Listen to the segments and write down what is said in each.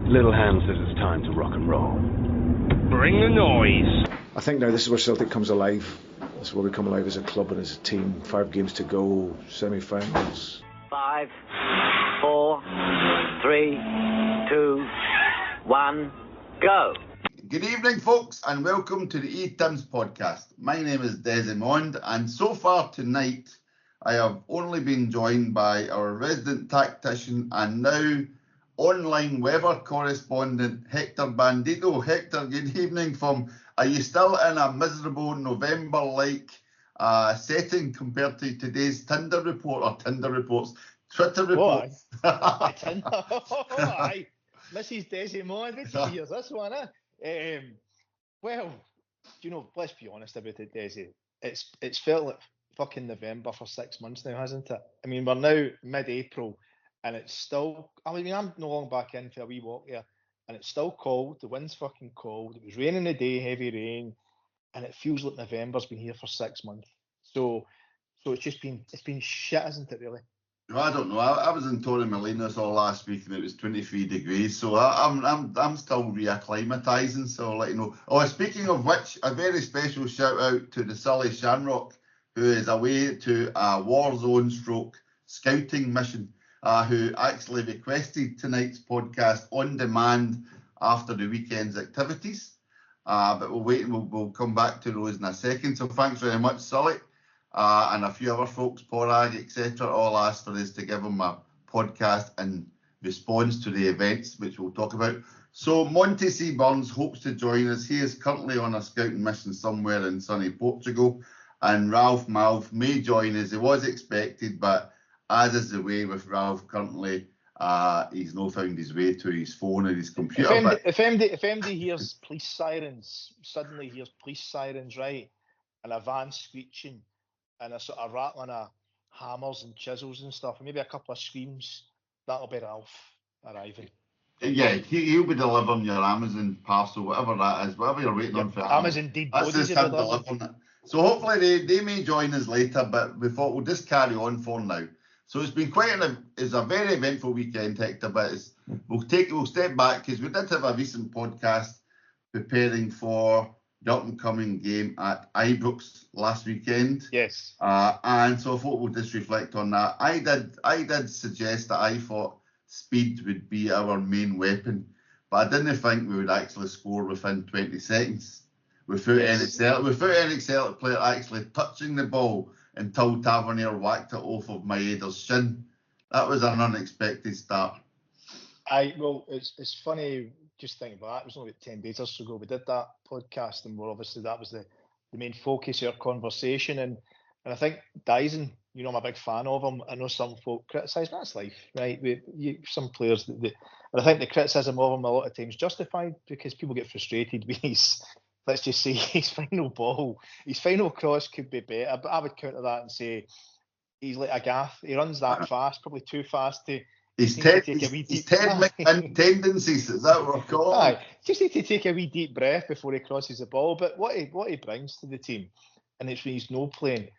Little Hand says it's time to rock and roll. Bring the noise. I think now this is where Celtic comes alive. This is where we come alive as a club and as a team. 5 games to go, semi-finals. 5, 4, 3, 2, 1, go. Good evening, folks, and welcome to the E-Tims podcast. My name is Desi, and so far tonight, I have only been joined by our resident tactician and now online weather correspondent, Hector Bandito. Hector, good evening are you still in a miserable November-like setting compared to today's Twitter reports? Aye. Mrs. Desmond, did you hear this one? Well, you know, let's be honest about it, Desi. It's felt like fucking November for 6 months now, hasn't it? I mean, we're now mid-April, and it's still. I'm no long back in for a wee walk here, and it's still cold. The wind's fucking cold. It was raining today, heavy rain, and it feels like November's been here for 6 months. So it's been shit, isn't it? Really? Well, I don't know. I was in Torremolinos all last week and it was 23 degrees, so I'm still reacclimatising. So I'll let you know. Oh, speaking of which, a very special shout out to the Sully Shamrock, who is away to a war zone stroke scouting mission, who actually requested tonight's podcast on demand after the weekend's activities. But we'll wait and we'll come back to those in a second. So thanks very much, Sully. And a few other folks, Porag, etc., all asked for us to give them a podcast in response to the events, which we'll talk about. So Monty C. Burns hopes to join us. He is currently on a scouting mission somewhere in sunny Portugal. And Ralph Malf may join us. He was expected, but as is the way with Ralph currently, he's not found his way to his phone and his computer. If MD hears police sirens, suddenly hears police sirens, right, and a van screeching, and a sort of rattling of hammers and chisels and stuff, and maybe a couple of screams, that'll be Ralph arriving. Yeah, he'll be delivering your Amazon parcel, whatever that is, whatever you're waiting on for. Amazon deed that's bodies. Just him delivering it. So hopefully they may join us later, but we thought we'll just carry on for now. So it's been it's a very eventful weekend, Hector, but we'll step back because we did have a recent podcast preparing for the up-and-coming game at Ibrox last weekend. Yes. And so I thought we'll just reflect on that. I did suggest that I thought speed would be our main weapon, but I didn't think we would actually score within 20 seconds without any Celtic player actually touching the ball until Tavernier whacked it off of Maeda's shin. That was an unexpected start. Well, it's funny. Just think about that. It was only about 10 days or so ago we did that podcast, and obviously that was the main focus of our conversation. And I think Dyson, you know, I'm a big fan of him. I know some folk criticise, that's life, right? Some players, and I think the criticism of him a lot of times justified because people get frustrated with his, let's just say, his final ball. His final cross could be better, but I would counter that and say he's like a gaff. He runs that fast, probably too fast to. He's Ted McMahon tendencies, is that what we're calling? Aye, just need to take a wee deep breath before he crosses the ball. But what he brings to the team, and it's when he's no playing,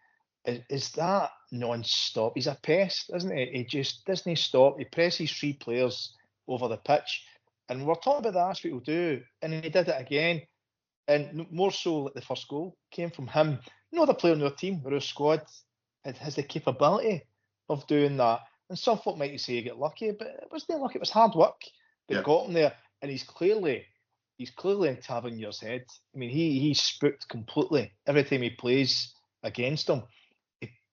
is that non-stop. He's a pest, isn't he? He just doesn't stop. He presses 3 players over the pitch, and we're talking about that. That's what he'll do, and he did it again, and more so like the first goal came from him. No other player on our team or our squad has the capability of doing that. And some folk might say he got lucky, but it wasn't lucky. It was hard work that got him there. And he's clearly in Tavernier's head. I mean, he's spooked completely every time he plays against him.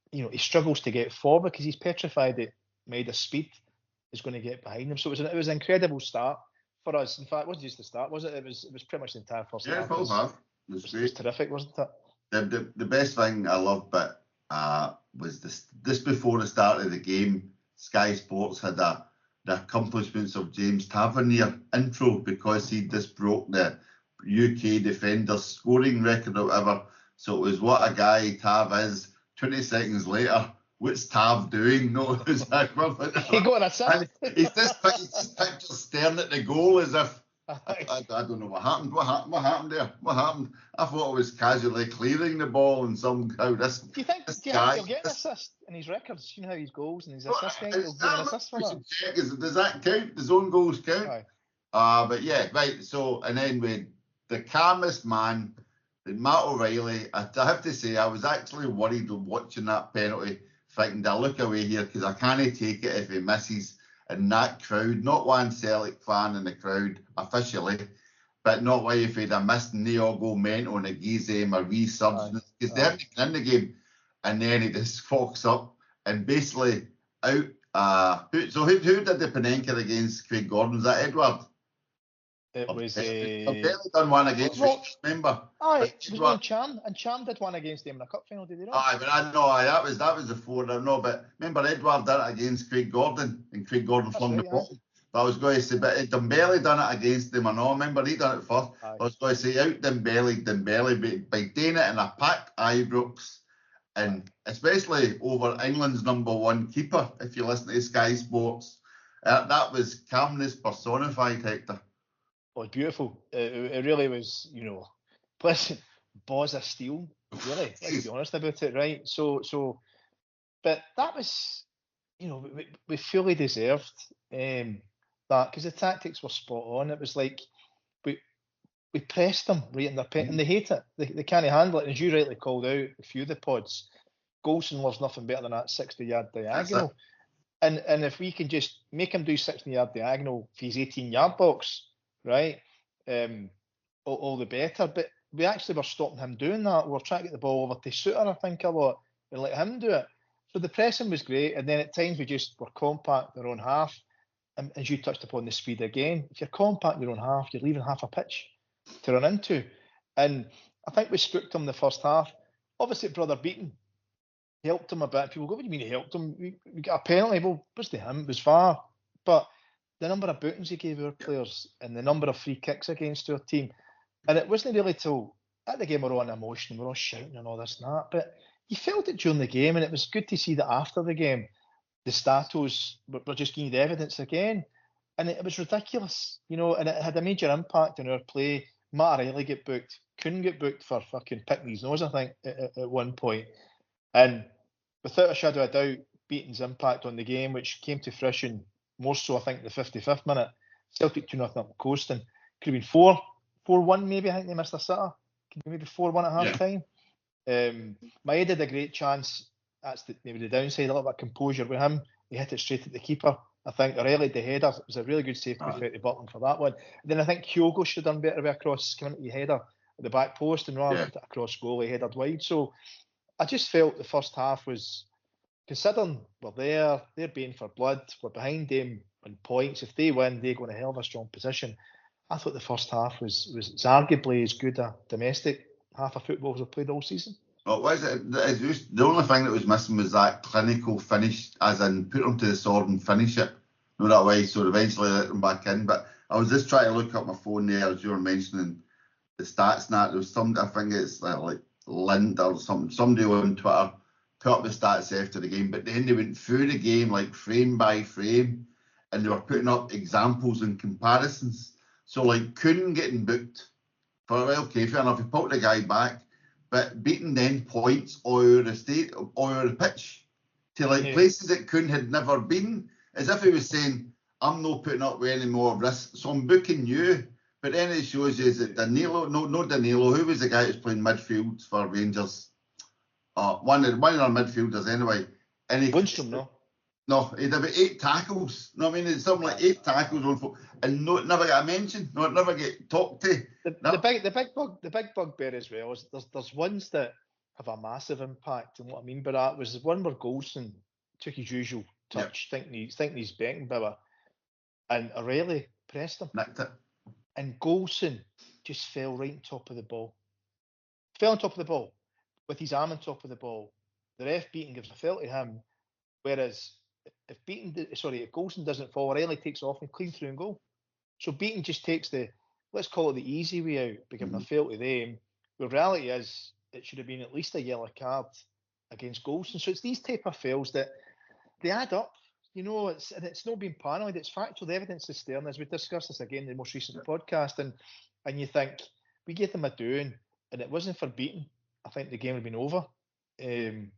He struggles to get forward because he's petrified that Maeda's speed is going to get behind him. So it was an incredible start for us. In fact, it wasn't just the start, was it? It was pretty much the entire first half. Yeah, it was terrific, wasn't it? The best thing I loved was this before the start of the game. Sky Sports had the accomplishments of James Tavernier intro because he just broke the UK defenders scoring record or whatever. So it was what a guy Tav is. 20 seconds later, what's Tav doing? No, who's that? He got an assist. He's just pictured staring at the goal as if I don't know what happened. What happened there? What happened? I thought it was casually clearing the ball and somehow this. Do you think he'll get an assist in his records? You know how his goals and his assists. He'll get an assist for that. Does that count? Does own goals count? Aye. But yeah, right. So, and then with the calmest man, Matt O'Reilly, I have to say, I was actually worried watching that penalty, thinking, I'll look away here because I can't take it if he misses. And that crowd, not one Celtic fan in the crowd officially, but not why if he'd have missed, and they all go mental and accuse him or resurgence because they haven't been in the game. And then he just fucks up and basically out. Who did the Panenka against Craig Gordon? Was that Edward? It was I've barely done one against Rich, remember? Aye, it was when Chan did one against him in a cup final, did he not? Aye, but I know that was the four. I know, but remember Edward did it against Craig Gordon, and Craig Gordon flung the ball. But I was going to say, but Dembele done it against him. I know, remember he done it first. Aye. I was going to say out Dembele by doing it in a packed Ibrox, and especially over England's #1 keeper. If you listen to Sky Sports, that was calmness personified, Hector. Oh, beautiful. It really was, plus balls of steel, really, let's be honest about it, right? So, but that was, we fully deserved that because the tactics were spot on. It was like we pressed them right in their pen, and they hate it. They can't handle it. And as you rightly called out, a few of the pods, Goldson loves nothing better than that 60-yard diagonal. And if we can just make him do 60-yard diagonal for his 18-yard box, right, all the better. But we actually were stopping him doing that. We were trying to get the ball over to Suter, I think, a lot, and let him do it. So the pressing was great, and then at times we just were compact in our own half. And as you touched upon the speed again, if you're compact in your own half, you're leaving half a pitch to run into. And I think we spooked him the first half. Obviously, brother Beaton helped him a bit. People go, what do you mean he helped him? We got a penalty. Well, it was to him. It was far. But the number of bootings he gave our players and the number of free kicks against our team. And it wasn't really till at the game we're on emotion, we're all shouting and all this and that. But you felt it during the game, and it was good to see that after the game, the statos were just giving the evidence again. And it was ridiculous, and it had a major impact on our play. Matt O'Reilly get booked, couldn't get booked for fucking picking his nose, I think, at one point. And without a shadow of a doubt, Beaton's impact on the game, which came to fruition more so, I think, the 55th minute. Celtic 2-0 up coasting. Could have been 4-1 maybe. I think they missed a sitter. Maybe 4-1 at half time. Maeda had a great chance. That's maybe the downside. A little bit of composure with him. He hit it straight at the keeper. I think O'Reilly, the header, it was a really good save to be fair to Butland for that one. And then I think Kyogo should have done better with a cross coming into the header at the back post, and rather than a cross goal, he headed wide. So I just felt the first half was, considering we're there, they're baying for blood, we're behind them on points. If they win, they go in a hell of a strong position. I thought the first half was arguably as good a domestic half of football as I've played all season. Well, was it? The only thing that was missing was that clinical finish, as in put them to the sword and finish it. No, that way, so eventually let them back in. But I was just trying to look up my phone there as you were mentioning the stats. And that there was some, I think it's like Lind or something. Somebody on Twitter put up the stats after the game, but then they went through the game like frame by frame, and they were putting up examples and comparisons. So like Kuhn getting booked for, okay, fair enough, he put the guy back, but Beaton then points over the pitch to places that Kuhn had never been, as if he was saying, I'm not putting up with any more risk, so I'm booking you. But then it shows you that Danilo, no Danilo, who was the guy who's playing midfield for Rangers? One of our midfielders anyway. And Lundstrom, no? No, he had about 8 tackles. No, I mean, it's something like 8 tackles on foot, and never got a mention. No, never get talked to. The big bugbear as well is there's ones that have a massive impact, and what I mean by that was one where Goldson took his usual touch, thinking he's Beckenbauer, and O'Reilly pressed him. Nicked it. And Goldson just fell right on top of the ball. Fell on top of the ball with his arm on top of the ball. The ref Beaton gives a foul to him, whereas if Goldson doesn't fall, O'Reilly takes off and clean through and goal. So Beaton just takes let's call it the easy way out, by giving a foul to them. The reality is it should have been at least a yellow card against Goldson. So it's these type of fouls that they add up. It's not being paranoid. It's factual. The evidence is there. And as we discussed this again in the most recent podcast, and you think we gave them a doing, and it wasn't for Beaton, I think the game would have been over early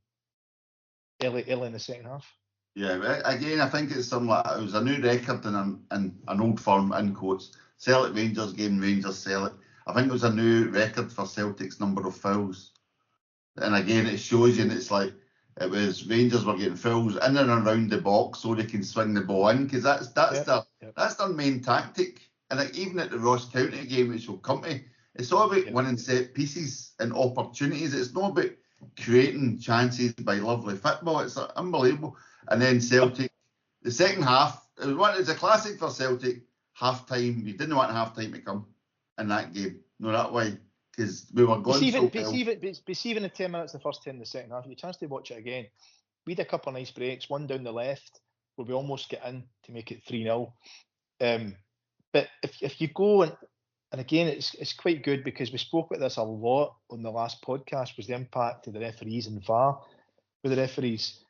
in the second half. Yeah, again, I think it's something like it was a new record in an old firm, in quotes, Celtic Rangers game, Rangers Celtic. I think it was a new record for Celtic's number of fouls. And again, it shows you, and it's like it was Rangers were getting fouls in and around the box so they can swing the ball in, because that's their main tactic. And like, even at the Ross County game, which will come to, it's all about winning set pieces and opportunities. It's not about creating chances by lovely football. It's unbelievable. And then Celtic, the second half, it's a classic for Celtic. Half time, you didn't want half time to come in that game. No, that way, because we were going even the 10 minutes, the first 10 in the second half, you had a chance to watch it again. We had a couple of nice breaks, one down the left where we almost get in to make it 3-0. But if you go and again, it's quite good, because we spoke about this a lot on the last podcast, was the impact of the referees and VAR with the referees.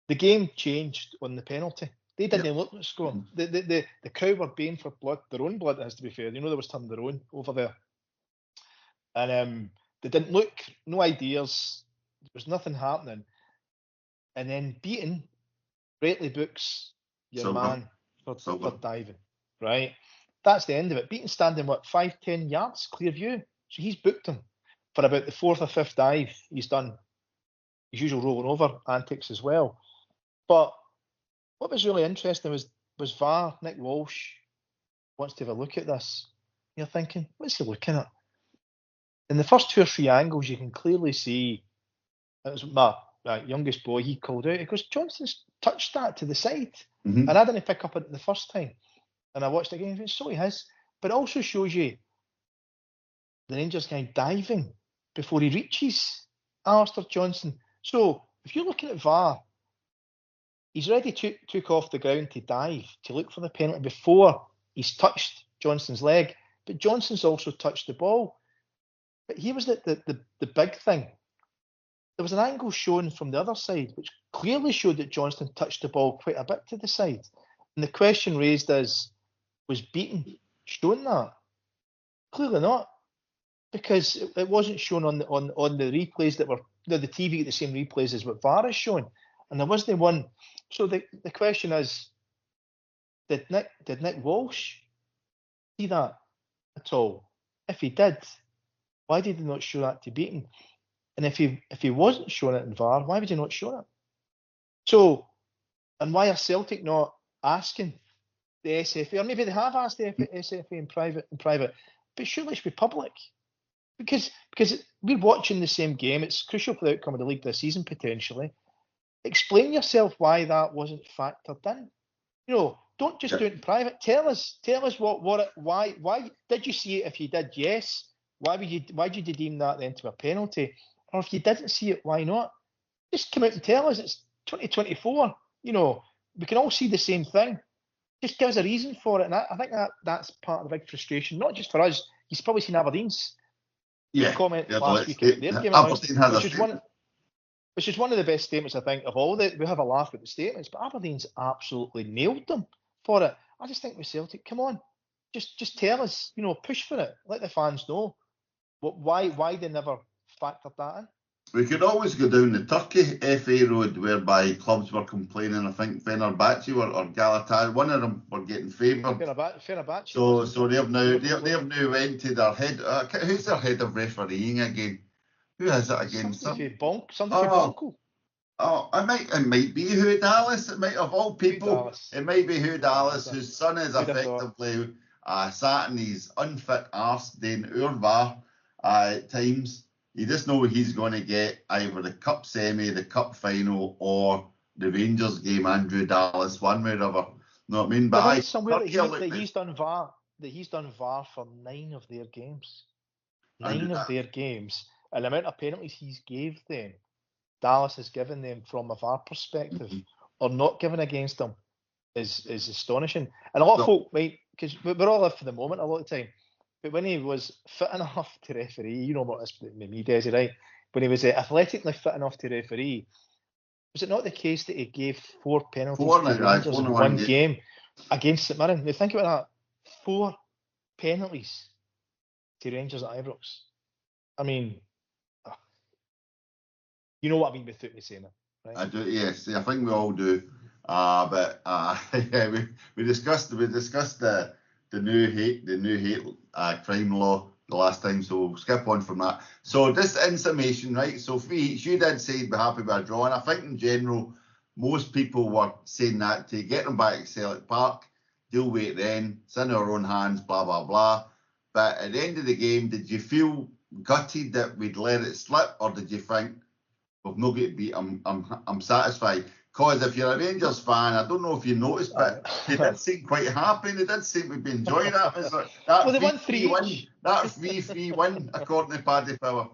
The game changed on the penalty. They didn't look at the score. The crowd were baying for blood, their own blood, it has to be fair. They know there was turning their own over there. And they didn't look, no ideas. There was nothing happening. And then Beaton rightly books your man for diving, right? That's the end of it. Beaton standing, 5-10 yards, clear view. So he's booked him for about the fourth or fifth dive. He's done his usual rolling over antics as well. But what was really interesting was VAR, Nick Walsh, wants to have a look at this. You're thinking, what's he looking at? In the first 2 or 3 angles, you can clearly see, it was my youngest boy, he called out, he goes, Johnston's touched that to the side. And I didn't pick up on it the first time. And I watched it again, so he has. But it also shows you the Rangers guy diving before he reaches Alistair Johnston. So if you're looking at VAR, he's already took off the ground to dive, to look for the penalty before he's touched Johnston's leg. But Johnston's also touched the ball. But here was the big thing. There was an angle shown from the other side, which clearly showed that Johnston touched the ball quite a bit to the side. And the question raised is, was Beaton shown that? Clearly not, because it wasn't shown on the replays that were the TV get the same replays as what VAR is showing, and there wasn't one. So the question is, did Nick Walsh see that at all? If he did, why did he not show that to Beaton? And if he wasn't showing it in VAR, why would he not show it? So, and why are Celtic not asking the SFA, or maybe they have asked the SFA in private, but surely it should be public, because we're watching the same game. It's crucial for the outcome of the league this season potentially. Explain yourself why that wasn't factored in. Don't just do it in private. Tell us why did you see it? If you did, yes. Why did you deem that then to a penalty? Or if you didn't see it, why not? Just come out and tell us. It's 2024. We can all see the same thing. Just give us a reason for it. And I think that's part of the big frustration, not just for us. You've probably seen Aberdeen's comment last week about their game, which is one of the best statements, I think, of all. We have a laugh at the statements, but Aberdeen's absolutely nailed them for it. I just think with Celtic, come on, just tell us, push for it. Let the fans know why they never factored that in. We could always go down the Turkey FA road, whereby clubs were complaining. I think Fenerbahce or Galatasaray, one of them were getting favoured. Fenerbahce. So they've now went to their head. Who's their head of refereeing again? Who is it again? Something for Bonko. Oh, it might be Hugh Dallas. It might, of all people, it might be Hugh Dallas, whose son is effectively sat in his unfit arse doing Urvar at times. You just know he's going to get either the cup semi, the cup final, or the Rangers game. Andrew Dallas, one way or other. Know what I mean? But somewhere that he's done VAR for 9 of their games. 9 of their games, and the amount of penalties he's gave them, Dallas has given them from a VAR perspective, or not given against them, is astonishing. And a lot of folk might, because we're all live for the moment a lot of the time. But when he was fit enough to referee, you know what this with me, Desi, right? When he was athletically fit enough to referee, was it not the case that he gave 4 penalties to Rangers in one game against St Mirren? Now think about that. 4 penalties to Rangers at Ibrox. I mean, you know what I mean without me saying it, right? I do, yes. I think we all do. But we discussed the the new hate crime law the last time, so we'll skip on from that. So this in summation, right? So for each, you did say you'd be happy with a draw, and I think in general most people were saying that to get them back to Celtic Park, deal with it then, it's in our own hands, blah blah blah. But at the end of the game, did you feel gutted that we'd let it slip, or did you think we've not got to beat? I'm satisfied. Because if you're a Rangers fan, I don't know if you noticed, but they did seem quite happy. They did seem to be enjoying that. Well, they won 3-1. That 3-3 win, according to Paddy Power.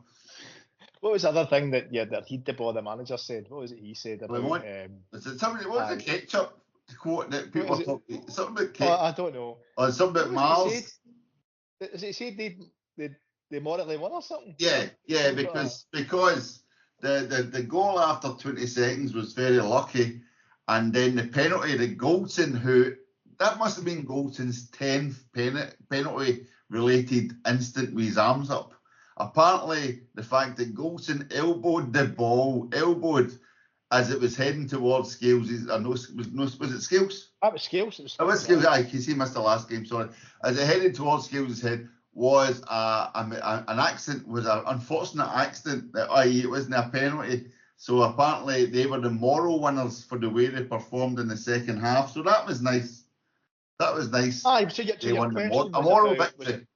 What was the other thing that he'd the manager said? What was it he said about? What was the ketchup quote that people talk? Something about ketchup. I don't know. Or something about Mars. Does it say they morally won or something? Yeah, because the goal after 20 seconds was very lucky, and then the penalty, the Goldson, that must have been Goldson's 10th penalty related instant with his arms up. Apparently, the fact that Goldson elbowed the ball, as it was heading towards Scales. Was it Scales? That was Scales. It was Scales. I can see he missed the last game. Sorry. As it headed towards Scales' head, was an accident, was an unfortunate accident, i.e. it wasn't a penalty. So apparently they were the moral winners for the way they performed in the second half. So that was nice. Aye, so your question a moral victory.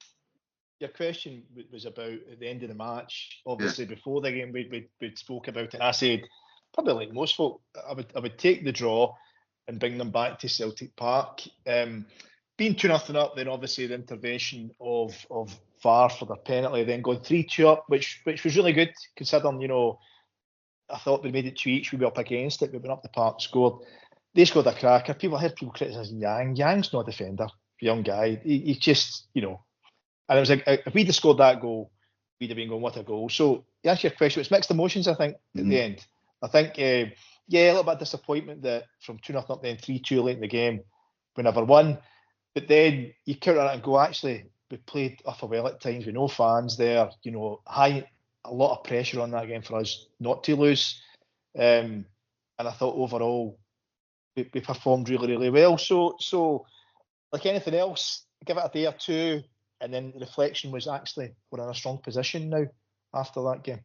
Your question was about at the end of the match. Obviously, before the game, we spoke about it. I said, probably like most folk, I would take the draw and bring them back to Celtic Park. Being 2-0 up, then obviously the intervention of VAR for the penalty, then going 3-2 up, which was really good considering, I thought we made it 2 each, we were up against it, we went up the park, scored. They scored a cracker. I heard people criticising Yang. Yang's not a defender, young guy. He just, and it was like, if we'd have scored that goal, we'd have been going, what a goal. So, to answer your question, it's mixed emotions, I think, at the end. I think, a little bit of disappointment that from 2-0 up, then 3-2 late in the game, we never won. But then you counter that and go, actually, we played awful well at times with no fans there, a lot of pressure on that game for us not to lose. And I thought overall we performed really, really well. So like anything else, give it a day or two, and then the reflection was actually we're in a strong position now after that game.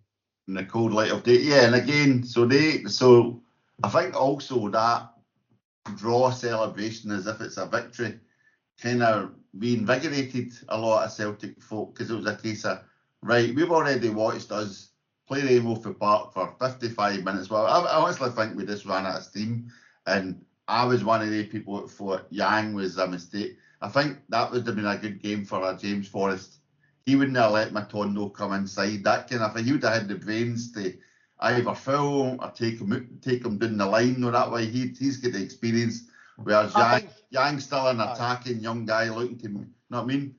In the cold light of day, yeah, and again, so I think also that draw celebration as if it's a victory kind of reinvigorated a lot of Celtic folk, because it was a case of, right, we've already watched us play Rainbow Park for 55 minutes. Well, I honestly think we just ran out of steam, and I was one of the people that thought Yang was a mistake. I think that would have been a good game for James Forrest. He wouldn't have let Matondo come inside, that kind of thing. He would have had the brains to either foul or take him down the line, or that way he's got the experience. Whereas Yang's still an attacking young guy looking to, you know what I mean?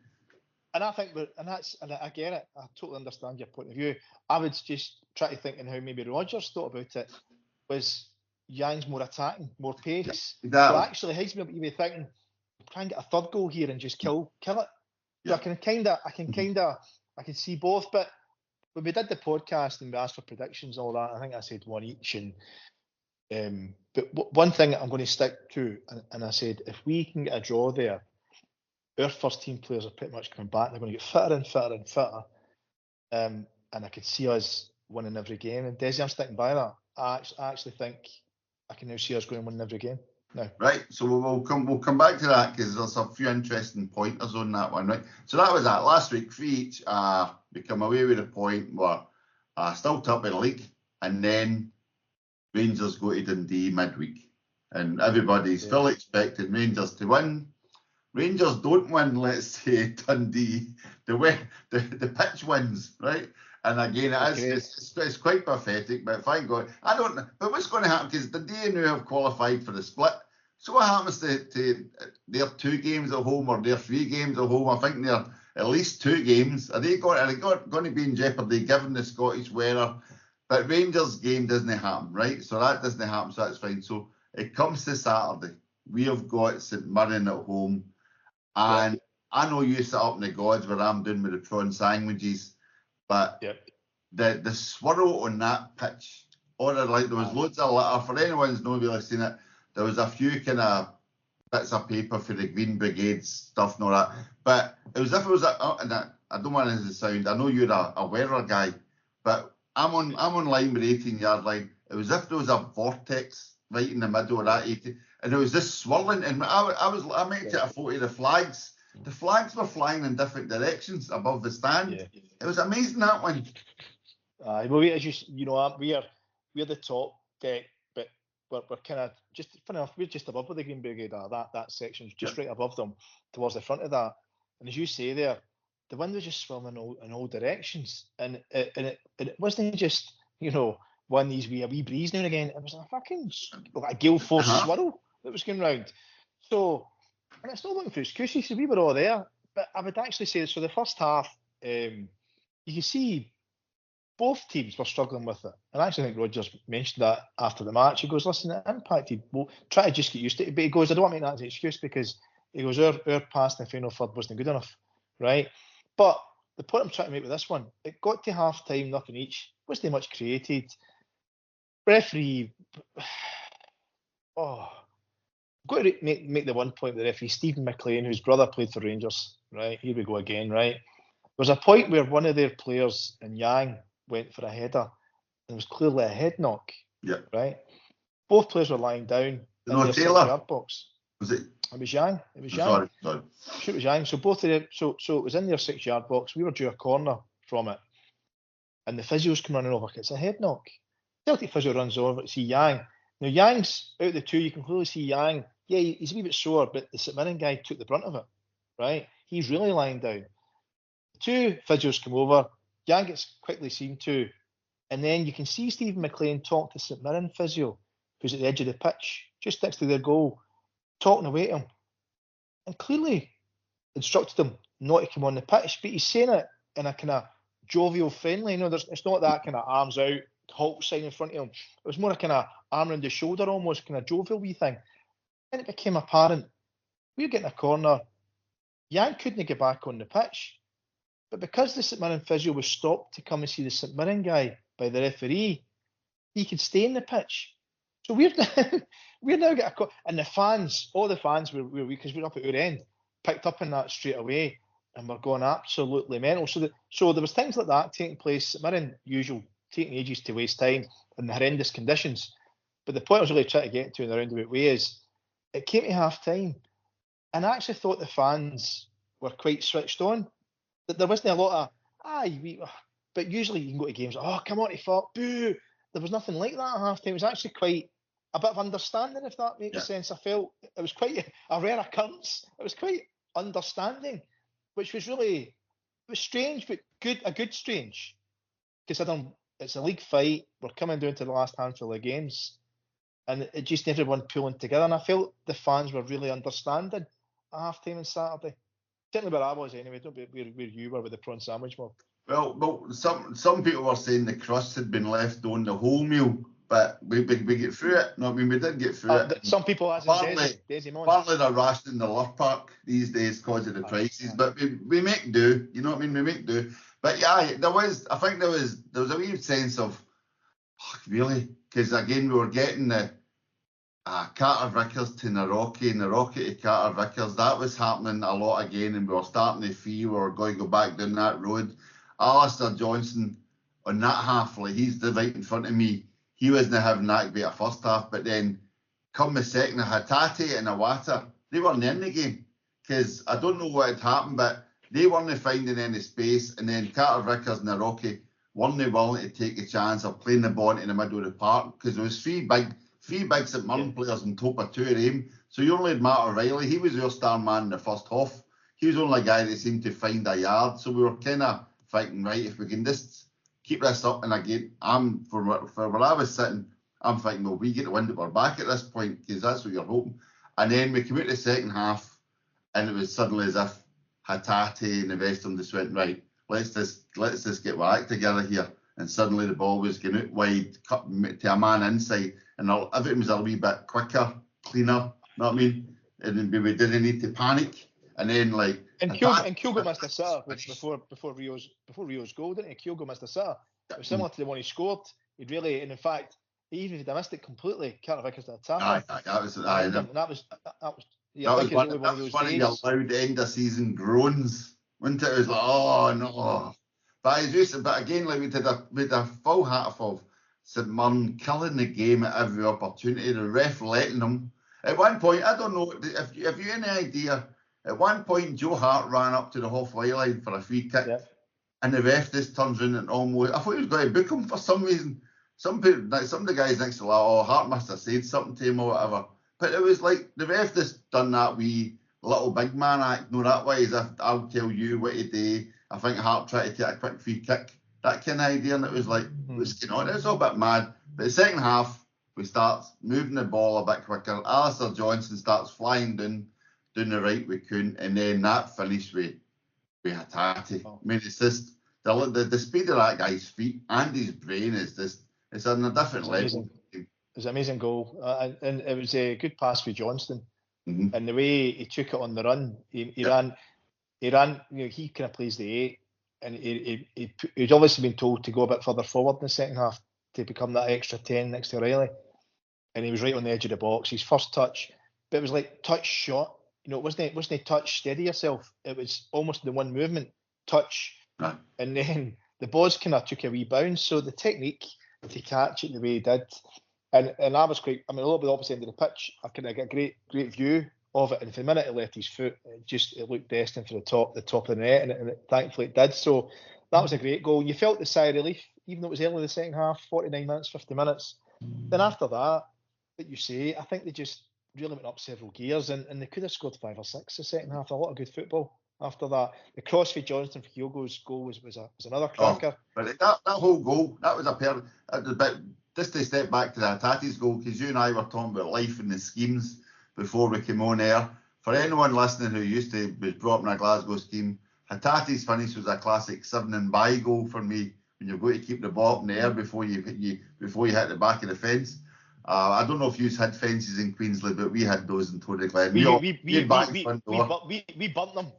And I think, and I get it. I totally understand your point of view. I would just try to think in how maybe Rodgers thought about it. Was Yang's more attacking, more pace? Exactly. So actually, he's maybe thinking, try and get a third goal here and just kill it. Yeah. So I can see both. But when we did the podcast and we asked for predictions and all that, I think I said one each. And but one thing I'm going to stick to, and I said, if we can get a draw there, our first team players are pretty much coming back. They're going to get fitter and fitter and fitter. And I could see us winning every game. And Desi, I'm sticking by that. I actually think I can now see us going and winning every game now. Right. So we'll come back to that, because there's a few interesting pointers on that one, right? So that was that. Last week, for each, we come away with a point. We're still top of the league. And then Rangers go to Dundee midweek. And everybody's fully expecting Rangers to win. Rangers don't win, let's say, Dundee. The pitch wins, right? And again, it's quite pathetic, but thank God. I don't know. But what's going to happen, because Dundee now have qualified for the split. So what happens to their 2 games at home or their 3 games at home? I think they're at least 2 games. Are they going to be in jeopardy given the Scottish weather? But Rangers game doesn't happen, right? So that doesn't happen, so that's fine. So it comes to Saturday. We have got St Mirren at home. And I know you sit up in the gods where I'm doing with the prawn sandwiches, but the swirl on that pitch, there was loads of litter. For anyone who's not really seen it, there was a few kind of bits of paper for the Green Brigade stuff and all that. But it was if it was and I don't want it to sound. I know you're a weather guy, but I'm on line with 18-yard line. It was if there was a vortex right in the middle of that 80, and it was just swirling. And I made it a photo of the flags. The flags were flying in different directions above the stand. Yeah. It was amazing, that one. Well, we're the top deck, but we're kind of just funny enough. We're just above where the Green Brigade are. That section's just right above them, towards the front of that. And as you say there, the wind was just swirling in all directions, and it wasn't just one of these wee breeze now and again. It was a fucking a gale force swirl that was going round. So, and it's not looking for excuses. So we were all there, but I would actually say so. The first half, you can see both teams were struggling with it. And I actually think Rodgers mentioned that after the match. He goes, listen, it impacted. We'll try to just get used to it. But he goes, I don't want to make that as an excuse, because he goes, our pass in the final third wasn't good enough, right? But the point I'm trying to make with this one, it got to half time, nothing each. Wasn't much created. Referee, got to make the one point with the referee, Stephen McLean, whose brother played for Rangers, right? Here we go again, right? There was a point where one of their players in Yang went for a header, and it was clearly a head knock. Yeah. Right? Both players were lying down in their 6-yard box. Was it? It was Yang. Sorry. Sure, it was Yang. So both of them, so it was in their 6-yard box. We were due a corner from it. And the physio's come running over. It's a head knock. Celtic physio runs over to see Yang. Now, Yang's out of the two, you can clearly see Yang. Yeah, he's a wee bit sore, but the St Mirren guy took the brunt of it. Right? He's really lying down. The two physios come over. Yang gets quickly seen to. And then you can see Stephen McLean talk to St Mirren physio, who's at the edge of the pitch, just next to their goal, talking away to him. And clearly instructed him not to come on the pitch, but he's saying it in a kind of jovial, friendly. It's not that kind of arms out, Hulk sign in front of him. It was more a kind of arm around the shoulder, almost kind of jovial wee thing. And it became apparent we're getting a corner. Yang couldn't get back on the pitch. But because the St Mirren physio was stopped to come and see the St Mirren guy by the referee, he could stay in the pitch. So we're now got a corner. And the fans, all the fans, because we're up at our end, picked up on that straight away, and we're going absolutely mental. So there was things like that taking place. St Mirren usual taking ages to waste time in the horrendous conditions. But the point I was really trying to get to in a roundabout way is it came to half time, and I actually thought the fans were quite switched on. That there wasn't a lot of but usually you can go to games, come on, he fought, boo. There was nothing like that at half time. It was actually quite a bit of understanding, if that makes sense. I felt it was quite a rare occurrence. It was quite understanding, which was strange, but a good strange. Considering it's a league fight, we're coming down to the last handful of games, and it just everyone pulling together. And I felt the fans were really understanding at half time on Saturday. Certainly where I was anyway. Don't be where you were with the prawn sandwich mob. Well, some people were saying the crust had been left on the whole meal, but we get through it. No, I mean we did get through it. Some people, as Desi partly they're rationing the Love Park these days because of the prices, but we make do. You know what I mean? We make do. But yeah, there was a wee sense of really, because again we were getting the Carter Vickers to Narocki, Narocki to Carter Vickers. That was happening a lot again, and we were starting to feel we were going to go back down that road. Alistair Johnson on that half, he's right in front of me. He wasn't having that great a first half, but then come the second, Hatate and Iwata, they weren't in the game because I don't know what had happened, but they weren't finding any space. And then Carter Vickers and Narocki weren't willing to take a chance of playing the ball into the middle of the park because there was three big St Mirren players on top of two of them. So you only had Matt O'Reilly. He was your star man in the first half. He was the only guy that seemed to find a yard. So we were kind of thinking, right, if we can just keep this up. And again, for where I was sitting, I'm thinking, well, we get the wind at our back at this point because that's what you're hoping. And then we came out the second half, and it was suddenly as if Hatate and the rest of them just went, right, let's just get our act together here. And suddenly the ball was going out wide, cut to a man inside, and everything was a wee bit quicker, cleaner. You know what I mean? And we didn't need to panic. And then and Kyogo missed a sitter before Rio's goal, didn't he? Kyogo missed a sitter. It was similar to the one he scored. He'd really, and in fact, even if he missed it completely, Carter Vickers did a tackle. That was I think it's only one of those one days. of your loud end of season groans, wasn't it? It was like, oh no. But again, like we had a full hat of St Mirren killing the game at every opportunity. The ref letting them. At one point, I don't know if you have any idea. At one point, Joe Hart ran up to the halfway line for a free kick, and the ref just turns around and almost. I thought he was going to book him for some reason. Some of the guys next to Hart must have said something to him or whatever. But it was like the ref just done that wee little big man act. No, that way as if I'll tell you what to do. I think Hart tried to take a quick free kick. That kind of idea, and it was like, what's going on? It was all a bit mad. But the second half, we start moving the ball a bit quicker. Alistair Johnson starts flying down the right with Kuhn, and then that finish with Hatate. I mean, it's just the speed of that guy's feet and his brain is just, it's on a different level. It was an amazing goal, and it was a good pass for Johnston, and the way he took it on the run, he ran. You know, he kind of plays the 8, and he'd obviously been told to go a bit further forward in the second half to become that extra 10 next to Riley, and he was right on the edge of the box. His first touch, but it was like touch shot. You know, it wasn't touch steady yourself. It was almost the one movement touch, and then the boys kind of took a wee bounce. So the technique to catch it the way he did, and I was quite. I mean, a little bit opposite end of the pitch. I kind of got a great view of it, and for the minute it left his foot, it looked destined for the top of the net, and thankfully it did. So that was a great goal. You felt the sigh of relief, even though it was early in the second half, 49 minutes, 50 minutes. Then after that, like you say, I think they just really went up several gears, and they could have scored 5 or 6 the second half. A lot of good football after that. The cross for Johnston for Kyogo's goal was another cracker. But that whole goal, that was a bit. Just to step back to the Hatate's goal, because you and I were talking about life and the schemes before we came on air. For anyone listening who was brought up in a Glasgow scheme, Hatate's finish was a classic 7 and by goal for me, when you've got to keep the ball up in the air before you hit the back of the fence. I don't know if you had fences in Queensland, but we had those in Tony Glen. We burnt them.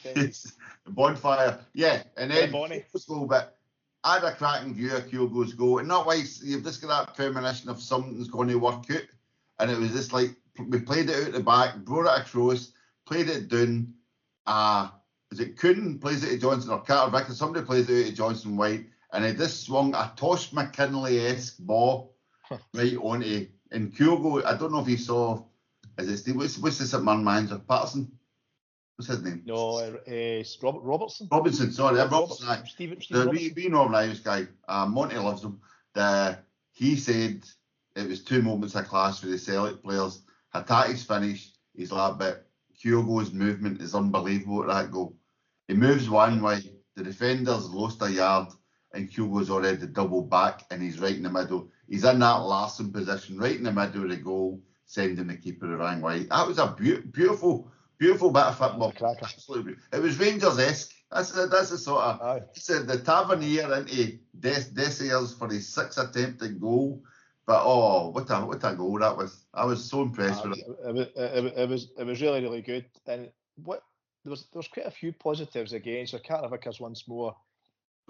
It's the bonfire. Yeah, and then Kyogo's goal, but I had a cracking view of Kyogo's goal, and not like you've just got that premonition of something's going to work out, and it was just like we played it out the back, brought it across, played it down. Is it Kuhn plays it to Johnson or Carter Vickers? Somebody plays it out to Johnson White, and it just swung a Tosh McKinley-esque ball right onto. And Kyogo, I don't know if you saw, is it Steve? What's the St Mirren manager? Patterson? What's his name? No, it's Robertson. Robinson, sorry, Robertson. Stephen the Robertson. wee Northern Irish guy, Monty loves him. He said it was 2 moments of class for the Celtic players. Hatate's finish, he's like, but Kyogo's movement is unbelievable at that goal. He moves one way, the defender's lost a yard, and Kyogo's already double back, and he's right in the middle. He's in that Larson position, right in the middle of the goal, sending the keeper the wrong way. That was a beautiful bit of football. Absolutely. It was Rangers-esque. That's the sort of... He said the Tavernier into Desiers for his 6th attempted goal. But what a goal that was! I was so impressed with it. It was really, really good. And there was quite a few positives again. So Carter Vickers once more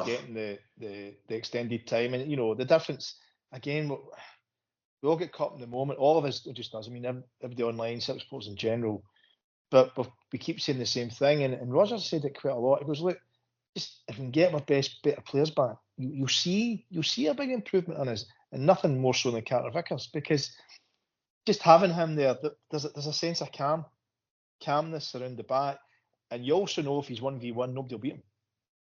getting the extended time, and you know the difference again. We all get caught in the moment. All of us, just us. I mean, everybody online, Celtic sports in general. But we keep saying the same thing, and Roger said it quite a lot. He goes, look, just if we can get our better players back, you'll see a big improvement on us, and nothing more so than Carter Vickers, because just having him there, there's a sense of calmness around the back, and you also know if he's 1v1, nobody will beat him.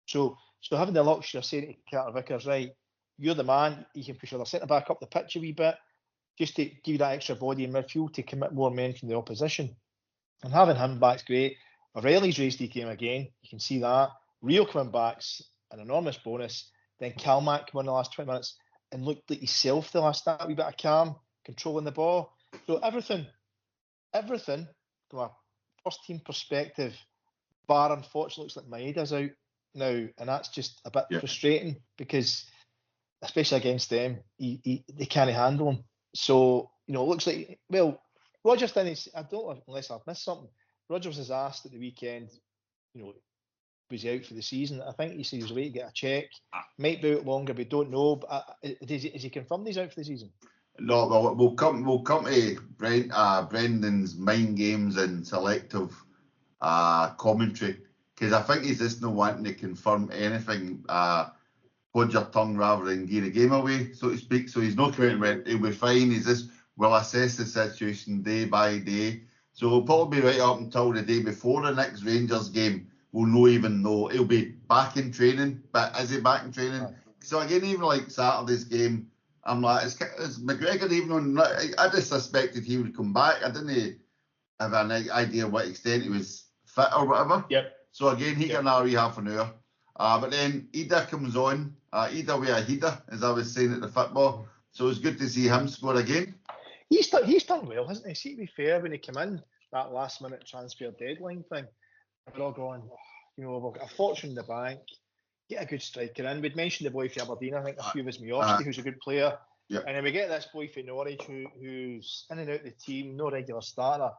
So having the luxury of saying to Carter Vickers, right, you're the man, you can push other centre back up the pitch a wee bit, just to give you that extra body in midfield to commit more men from the opposition. And having him back's great. O'Reilly's raised the game again, you can see that. Rio coming back's an enormous bonus. Then Calmac came on the last 20 minutes and looked like himself the last that wee bit of calm, controlling the ball. So everything from a first team perspective, bar unfortunately looks like Maeda's out now, and that's just a bit frustrating because, especially against them, they can't handle him. So it looks like Rogers didn't. I don't know unless I've missed something. Rogers was asked at the weekend, was he out for the season? I think he said he was waiting to get a check. Might be out longer, we don't know. But is he confirmed he's out for the season? No, well, we'll come to Brendan's mind games and selective commentary, because I think he's just not wanting to confirm anything. Hold your tongue rather than give the game away, so to speak. So he's not counting. He'll be fine. He's just we'll assess the situation day by day. So we'll probably be right up until the day before the next Rangers game. We'll not even know. He'll be back in training, but is he back in training? Right. So again, even like Saturday's game, I'm like, it's McGregor even on. I just suspected he would come back. I didn't have an idea what extent he was fit or whatever. Yep. So again, he got another wee half an hour. But then Ida comes on. Ida with a header, as I was saying at the football. So it's good to see him score again. He's done well, hasn't he? See, to be fair, when he came in, that last minute transfer deadline thing, we're all going, we've got a fortune in the bank, get a good striker in. We'd mentioned the boy for Aberdeen, I think a few of us, Miofsky, who's a good player. Yep. And then we get this boy for Norwich who's in and out of the team, no regular starter.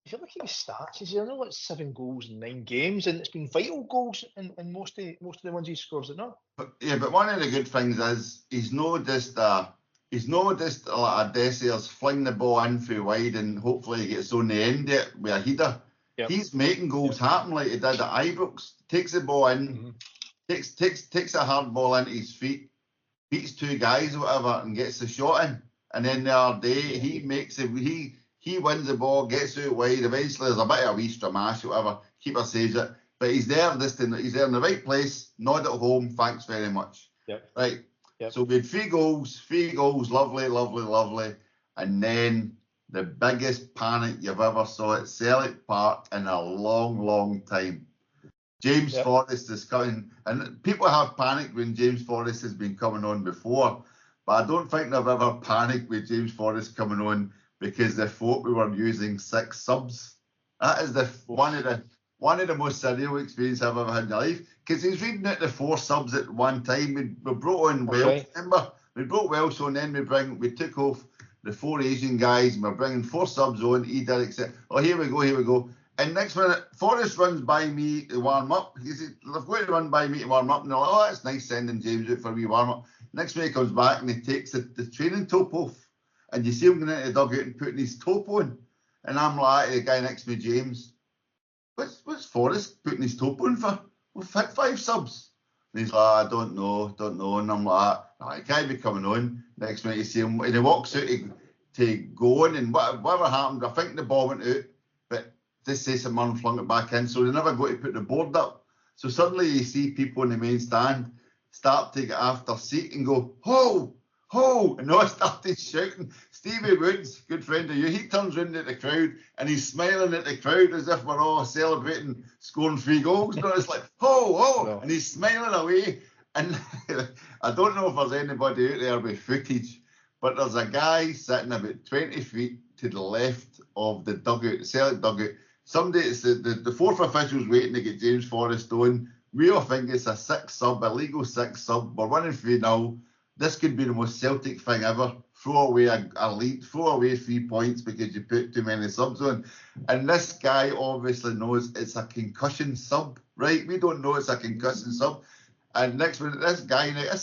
If you look at his stats, he's only like 7 goals in 9 games, and it's been vital goals in most of the ones he scores, is it not? But one of the good things is he's not just like a Desi's fling the ball in through wide and hopefully he gets on the end of it with a header. Yep. He's making goals happen like he did at Ibrox. Takes the ball in, takes a hard ball into his feet, beats 2 guys or whatever, and gets the shot in. And then the other day he makes it. He wins the ball, gets out wide. Eventually, there's a bit of a wee stramash or whatever. Keeper saves it, but he's there. He's there in the right place. Not at home. Thanks very much. Yep. Right. Yep. So we had 3 goals. Lovely. And then the biggest panic you've ever saw at Celtic Park in a long time. James Forrest is coming, and people have panicked when James Forrest has been coming on before, but I don't think they've ever panicked with James Forrest coming on because they thought we were using 6 subs. That is one of the most surreal experiences I've ever had in my life. Because he's reading out the 4 subs at one time. We brought on Welsh. Remember, we brought Welsh on, then we took off the 4 Asian guys, and we're bringing 4 subs on. He did accept. Oh, here we go. And next minute, Forrest runs by me to warm up. He said, they've got to run by me to warm up. And they're like, oh, that's nice sending James out for a wee warm up. Next minute he comes back and he takes the training top off. And you see him going into the dugout and putting his top on. And I'm like, the guy next to me, James, what's Forrest putting his top on for? We've hit 5 subs. And he's like, I don't know. And I'm like, he can't be coming on. Next minute you see him, and he walks out to go on, and whatever happened, I think the ball went out, but this says St Mirren flung it back in, so they never got to put the board up. So suddenly you see people in the main stand start to get after seat and go, ho! And I started shouting. Stevie Woods, good friend of you, he turns round at the crowd and he's smiling at the crowd as if we're all celebrating scoring 3 goals. No, it's like, ho! No. And he's smiling away. And I don't know if there's anybody out there with footage, but there's a guy sitting about 20 feet to the left of the dugout, the Celtic dugout. Somebody, it's the 4th official's waiting to get James Forrest on. We all think it's a 6 sub, a legal 6 sub. We're winning 3-0. This could be the most Celtic thing ever. Throw away a lead, throw away 3 points because you put too many subs on. And this guy obviously knows it's a concussion sub, right? We don't know it's a concussion sub. And next minute, this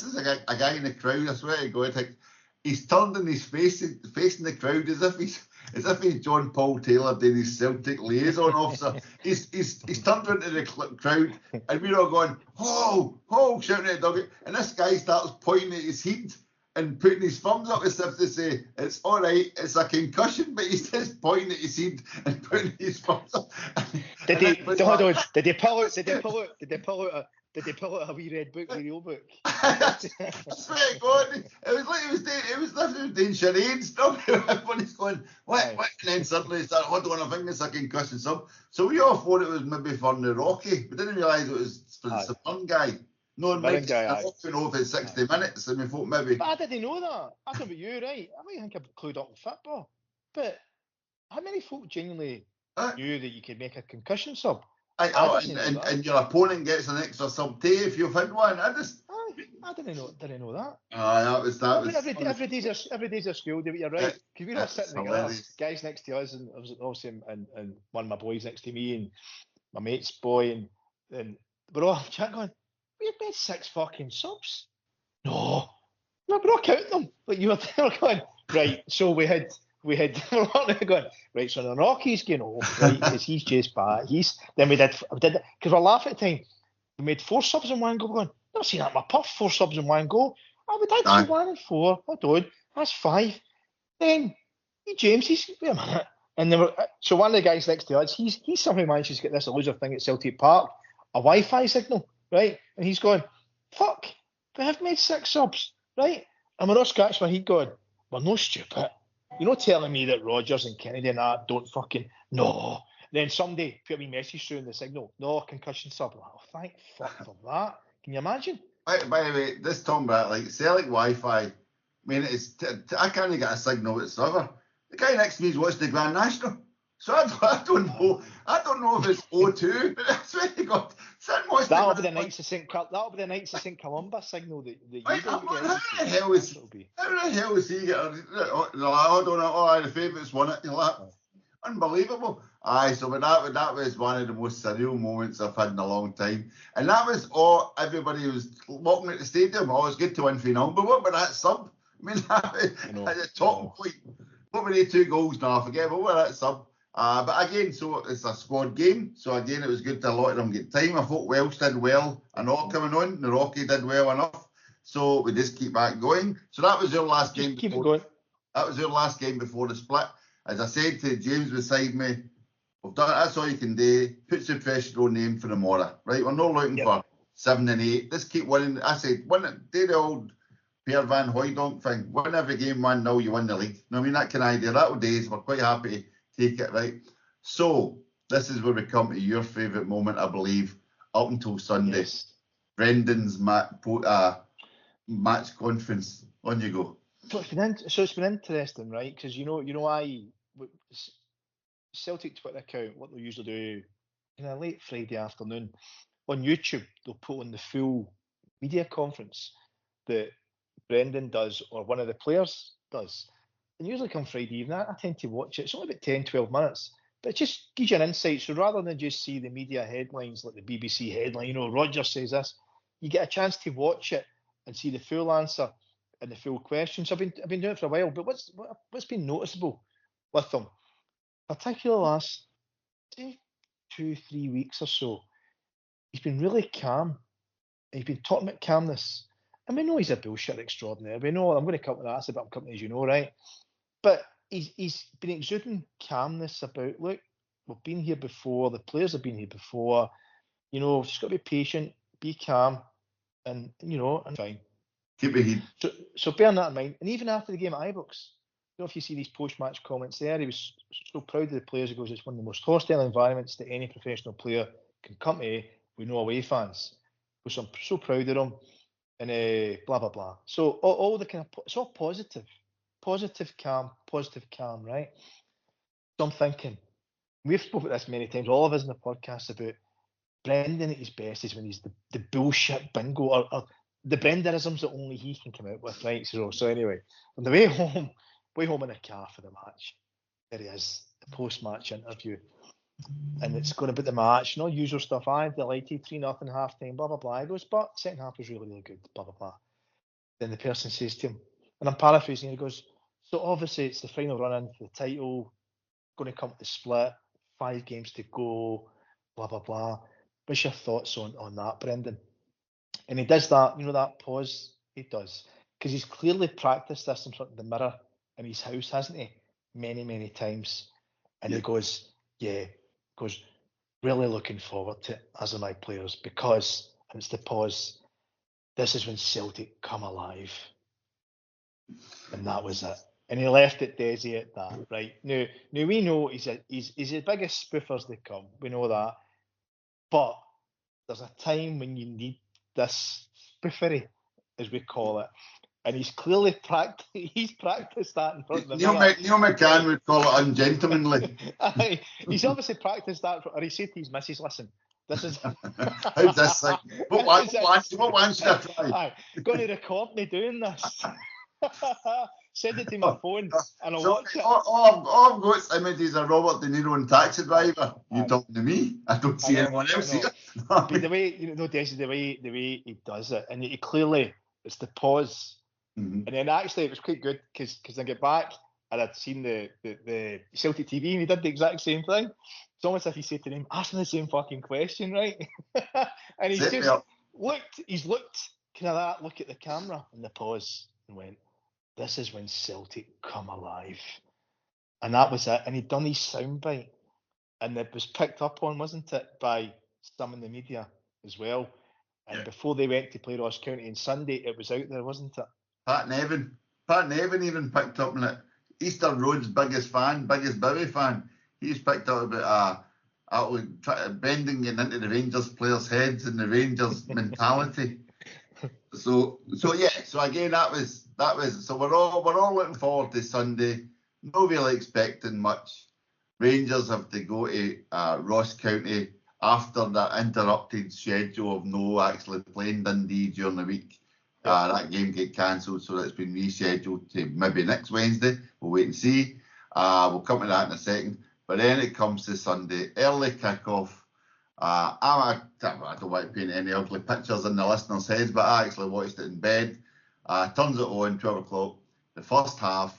is a guy in the crowd, I swear to God, he's turned in his face, facing the crowd as if he's John Paul Taylor doing his Celtic liaison officer. He's turned into the crowd, and we're all going, ho, shouting at the dugout. And this guy starts pointing at his head and putting his thumbs up as if to say, it's all right, it's a concussion, but he's just pointing at his head and putting his thumbs up. Did they pull out a wee red book, a real book? I swear to God, it was like it was literally doing charades stuff. Everybody's going, what? And then suddenly he started, hold on, I think it's a concussion sub. So we all thought it was maybe for the Rocky. We didn't realise it was for the St guy. No, Mike's been over in 60 minutes, and we thought maybe. But I didn't know that. I don't know about you, right? I might think I'm clued up in football. But how many folk genuinely knew that you could make a concussion sub? And your opponent gets an extra sub too if you've had one. I didn't know that. Every day's a school day, but you're right. Because we're all sitting in the glass, guys next to us, and obviously and one of my boys next to me, and my mate's boy, and we're all chatting going, we've made 6 fucking subs. No, we're all counting them. Like you were there going, Right, so we had going, right, so the Rocky's going off, right, because he's just back. Then we did because we're laughing at the time. We made 4 subs in one go. We're going, not seen that in my puff, 4 subs in one go. Oh, we did Aye. 1 and 4. Hold on, that's 5. Then James, wait a minute. And then so one of the guys next to us, he somehow manages to get this loser thing at Celtic Park, a Wi-Fi signal, right? And he's going, fuck, we have made 6 subs, right? And we're all scratching my head going, we're no stupid. You're not telling me that Rodgers and Kennedy and that don't fucking, no. Then somebody put me message through in the signal, no, concussion sub. Oh, thank fuck for that. Can you imagine? By the way, this Tom Brett, like Celtic Wi-Fi, I mean, I can't get a signal whatsoever. The guy next to me is watching the Grand National. So I don't know if it's O2, but I swear to God, that'll be the Knights of St Columba signal that you don't get. How the hell is he getting? I don't know. The favourites won it. You're like, unbelievable. Aye, so that was one of the most surreal moments I've had in a long time, and that was all. Everybody was walking at the stadium. Oh, it's good to win 3-0, but what about that sub? I mean, that was at the top point. What were they 2 goals now? I forget. But what about that sub? But again, so it's a squad game. So again, it was good to a lot of them get time. I thought Welsh did well enough coming on. The Rocky did well enough. So we just keep that going. So that was our last game. Keep it going. That was our last game before the split. As I said to James beside me, we've done it. That's all you can do. Put some fresh name for tomorrow, right? We're not looking for 7 and 8. Just keep winning. I said, do the old Per Van Hooijdonk thing. Win every game 1-0, you win the league. I mean, that kind of idea. That days, we're quite happy to take it, right? So, this is where we come to your favourite moment, I believe, up until Sunday. Yes. Brendan's match conference. On you go. So it's been interesting, right? Because Celtic Twitter account, what they'll usually do in a late Friday afternoon on YouTube, they'll put on the full media conference that Brendan does or one of the players does. And usually come Friday evening, I tend to watch it. It's only about 10, 12 minutes, but it just gives you an insight. So rather than just see the media headlines like the BBC headline, Rodgers says this, you get a chance to watch it and see the full answer and the full questions. I've been doing it for a while, but what's been noticeable with them, particularly the last 2-3 weeks or so, he's been really calm. He's been talking about calmness. And we know he's a bullshit extraordinaire. We know, I'm going to come to that. That's about company, as you know, right? But he's been exuding calmness about, look, we've been here before. The players have been here before. Just got to be patient, be calm, and fine. Keep your head. So bearing that in mind, and even after the game at Ibrox, if you see these post-match comments there, he was so proud of the players. He goes, it's one of the most hostile environments that any professional player can come to with no away fans. He goes, I'm so proud of them. And blah, blah, blah. So all the kind of, it's all positive, calm, right? So I'm thinking, we've spoken about this many times, all of us in the podcast, about Brendan at his best is when he's the bullshit bingo or the Brendanisms that only he can come out with, right? So anyway, on the way home in the car for the match, there he is, the post-match interview. And it's going about the match, usual stuff. I'm delighted, 3-0 half time, blah, blah, blah. He goes, but second half was really, really good, blah, blah, blah. Then the person says to him, and I'm paraphrasing, he goes, so obviously it's the final run-in for the title, going to come to the split, 5 games to go, blah, blah, blah. What's your thoughts on that, Brendan? And he does that, that pause, he does. Because he's clearly practiced this in front of the mirror in his house, hasn't he? Many, many times. And he goes, really looking forward to it, as are my players, because, and it's the pause, this is when Celtic come alive. And that was it. And he left it Desi at that, right? Now we know he's as big as spoofers they come. We know that. But there's a time when you need this spoofery, as we call it. And he's clearly practiced that in front of the mirror. Neil McCann would call it ungentlemanly. He's obviously practiced that, or he said to his missus, listen, this is... How's this thing? What one should I try? Going to record me doing this. Send it to my phone and I'll watch it. All I've got is images of Robert De Niro and Taxi Driver. You talking to me? I don't see anyone else here. But the way, Desi, the way he does it, and he clearly, it's the pause. Mm-hmm. And then actually it was quite good because I get back and I'd seen the Celtic TV and he did the exact same thing. It's almost as if he said to him, ask me the same fucking question, right? And he's looked kind of that, look at the camera and the pause and went, this is when Celtic come alive. And that was it. And he'd done his soundbite. And it was picked up on, wasn't it, by some in the media as well. And before they went to play Ross County on Sunday, it was out there, wasn't it? Pat Nevin even picked up on it. Eastern Road's biggest Bowie fan. He's picked up about bending into the Rangers players' heads and the Rangers mentality. So again, that was. So we're all looking forward to Sunday. Not really expecting much. Rangers have to go to Ross County after that interrupted schedule of no actually playing Dundee during the week. That game get cancelled, so that's been rescheduled to maybe next Wednesday. We'll wait and see. We'll come to that in a second. But then it comes to Sunday, early kick-off. I don't want to paint any ugly pictures in the listeners' heads, but I actually watched it in bed. Turns it on, 12 o'clock. The first half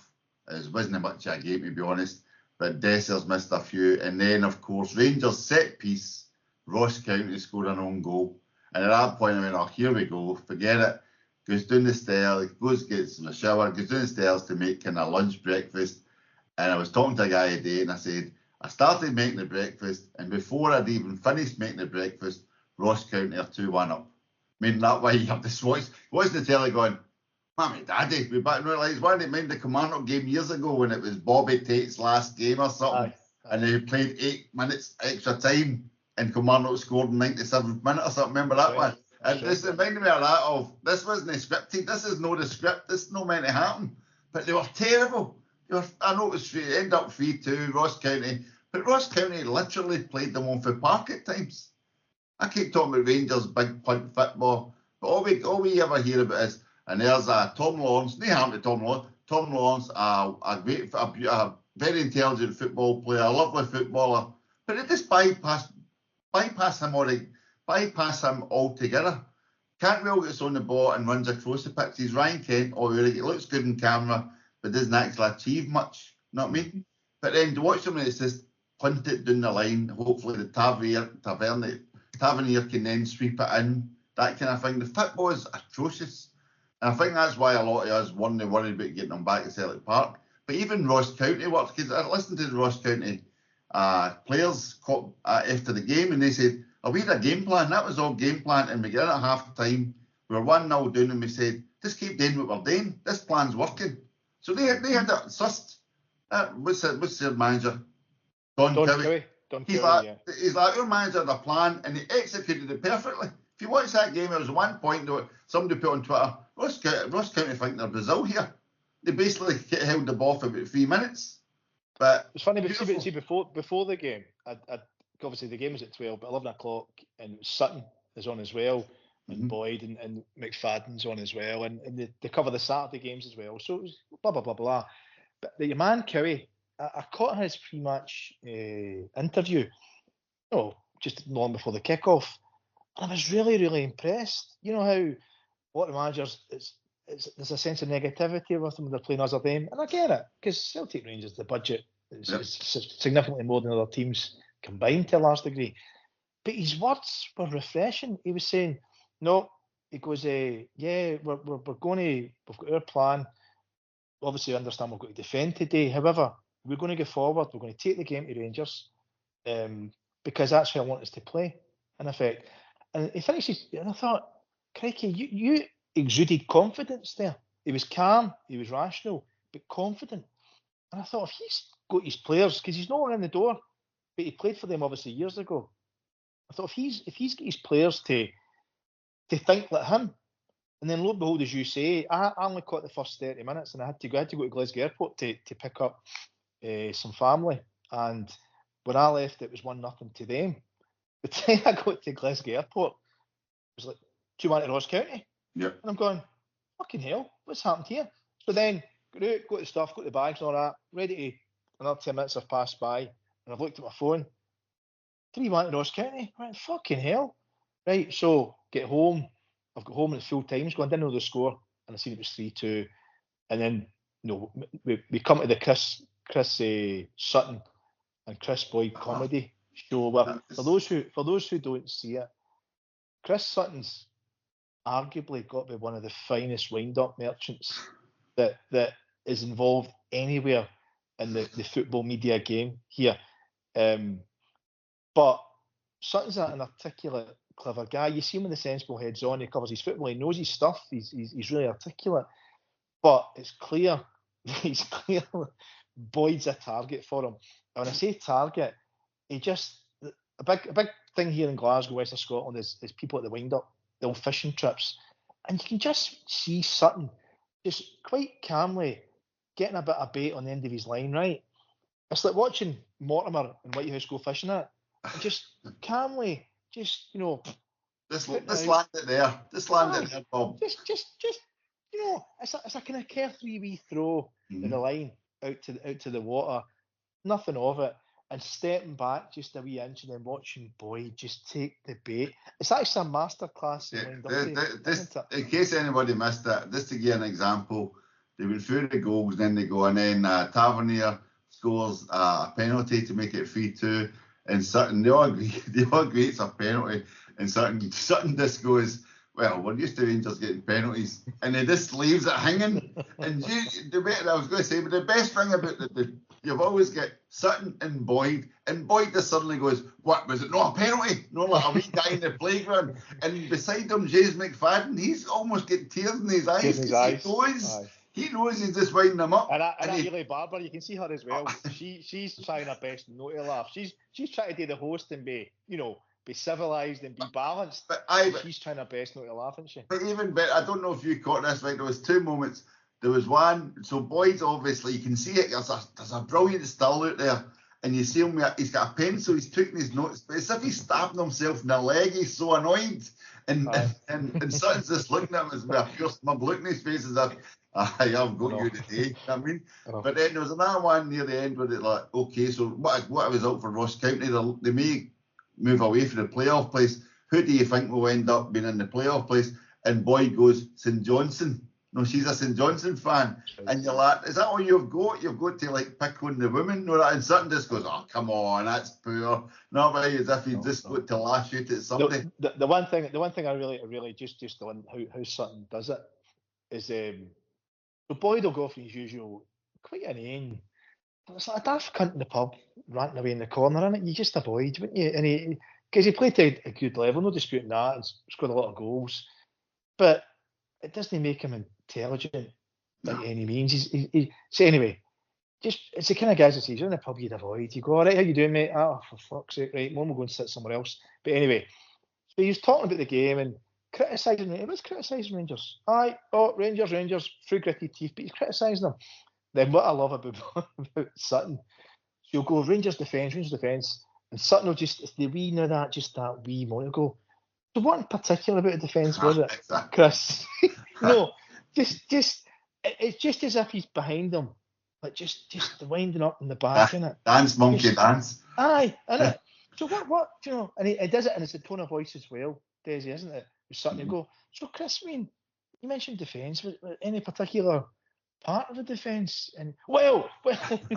wasn't much of a game, to be honest, but Desi's missed a few. And then, of course, Rangers set piece, Ross County scored an own goal. And at that point, I went, oh, here we go, forget it. Goes down the stairs, gets in the shower, goes down the stairs to make kind of lunch breakfast. And I was talking to a guy today and I said, I started making the breakfast, and before I'd even finished making the breakfast, Ross County are 2-1 up. I mean, that way you have to watch the telly going, Mammy, Daddy, we back now. Like, why didn't mind the Kilmarnock game years ago when it was Bobby Tate's last game or something, and they played 8 minutes extra time, and Kilmarnock scored in 97th minute or something. Remember that one? And this reminded me of that. This wasn't scripted. This is no the script. This is not meant to happen. But they were terrible. I know it ended up 3-2 Ross County. But Ross County literally played them on for park at times. I keep talking about Rangers big punt football, but all we ever hear about is, and there's Tom Lawrence, no harm to Tom Lawrence. Tom Lawrence, a very intelligent football player, a lovely footballer, but it just bypass him altogether. Cantwell gets on the ball and runs across the pitch. He's Ryan Kent, he looks good in camera, but doesn't actually achieve much. You know what I mean? But then to watch him, it's just punt it down the line. Hopefully the Tavernier can then sweep it in, that kind of thing. The football is atrocious. And I think that's why a lot of us weren't worried about getting them back to Celtic Park. But even Ross County worked, because I listened to the Ross County players after the game, and they said, we had a game plan. That was all game plan. And we get in at half time. We were 1-0 down, and we said, just keep doing what we're doing. This plan's working. So they had that sussed. What's their manager? Don Cowie. He's like, our manager had a plan, and he executed it perfectly. If you watch that game, there was one point that somebody put on Twitter, Ross County think they're Brazil here. They basically held the ball for about 3 minutes. But it's funny, but see before the game, obviously the game was at 12, but 11 o'clock, and Sutton is on as well, and Boyd and McFadden's on as well, and they cover the Saturday games as well. So it was blah, blah, blah, blah. But your man Cowie, I caught his pre-match interview, just long before the kick-off, and I was really, really impressed. You know how a lot of managers, there's a sense of negativity with them when they're playing as a team, and I get it, because Celtic Rangers, the budget is significantly more than other teams combined to a large degree. But his words were refreshing. He was saying, no, he goes, we're going to, we've got our plan. Obviously, I understand we've got to defend today. However, we're going to go forward. We're going to take the game to Rangers because that's how I want us to play, in effect. And he finishes, and I thought, crikey, you exuded confidence there. He was calm, he was rational, but confident. And I thought, if he's got his players, because he's not in the door, but he played for them obviously years ago. I thought, if he's got his players to think like him, and then lo and behold, as you say, I only caught the first 30 minutes, and I had to go to Glasgow Airport to pick up some family. And when I left, it was 1-0 to them. By the time I got to Glasgow Airport, it was like 2-1 to Ross County. Yep. And I'm going, fucking hell, what's happened here? So then, got the stuff, got the bags and all that, ready to, another 10 minutes have passed by, and I've looked at my phone, 3-1 to Ross County. I went, fucking hell. Right, so get home. I've got home at full times going, didn't know the score. and I seen it was 3-2, and then we come to the Chris Sutton and Chris Boyd comedy show. Where for those who don't see it, Chris Sutton's arguably got to be one of the finest wind-up merchants that is involved anywhere in the football media game here. But Sutton's an articulate, clever guy. You see him with the sensible heads on. He covers his football. He knows his stuff. He's really articulate. But it's clear Boyd's a target for him. And when I say target, a big thing here in Glasgow, West of Scotland, is people at the wind-up, the old fishing trips. And you can just see Sutton just quite calmly getting a bit of bait on the end of his line, right? It's like watching Mortimer and Whitehouse go fishing at, and just calmly, just, This land it there. This land it there, Bob. Just, it's a kind of carefree wee throw in the line out to the water. Nothing of it. And stepping back just a wee inch and then watching Boyd just take the bait. It's actually a masterclass in case anybody missed it, just to give an example, they went through the goals, then they go, and then Tavernier scores a penalty to make it 3-2, and Sutton, they all agree it's a penalty, and Sutton just goes, well, we're used to Rangers getting penalties, and he just leaves it hanging. And I was going to say, but the best thing about you've always got Sutton and Boyd just suddenly goes, what, was it not a penalty? No, like a wee guy in the playground. And beside him, James McFadden, he's almost getting tears in his eyes. He knows he's just winding them up. And Ailey Barber, you can see her as well. She's trying her best not to laugh. She's trying to do the host and be civilised and be balanced. But she's trying her best not to laugh, isn't she? But even better, I don't know if you caught this right. There was two moments. There was one, so Boyd's obviously, you can see it, there's a brilliant still out there, and you see him, he's got a pencil, he's taking his notes, but it's as if he's stabbing himself in the leg, he's so annoyed, and Sutton's just looking at him with a pure smug look in his face as if, I've got you today, you know what I mean? But then there was another one near the end where it's like, okay, so what a result for Ross County, they may move away from the playoff place. Who do you think will end up being in the playoff place? And Boyd goes, St Johnstone. No, she's a St Johnstone fan. And you're like, is that all you've got? You've got to pick on the women? No, and Sutton just goes, oh, come on, that's poor. Not very as if he's just got to lash out at somebody. The one thing I really just on how Sutton does it is the Boyd will go for his usual quite inane. It's like a daft cunt in the pub ranting away in the corner, innit? You just avoid, wouldn't you? And because he played at a good level, no disputing that, and scored a lot of goals. But it doesn't make him intelligent by any means. So anyway, it's the kind of guys that says, you're in the pub, you'd avoid. You go, all right, how you doing, mate? Oh, for fuck's sake, right, we'll go and sit somewhere else. But anyway, so he was talking about the game and criticising it. He was criticising Rangers. Rangers, through gritty teeth, but he's criticising them. Then what I love about Sutton, he'll go Rangers defence, and Sutton will just, the wee know that, just that wee moment ago. So what in particular about the defence was it, Chris? No, just it's just as if he's behind them, like just the winding up in the back, innit? Dance, monkey, dance. Aye, innit? So what and he does it, and it's a tone of voice as well, Desi, isn't it? With Sutton, you go, so Chris, I mean, you mentioned defence, was any particular part of the defence? And well, exactly.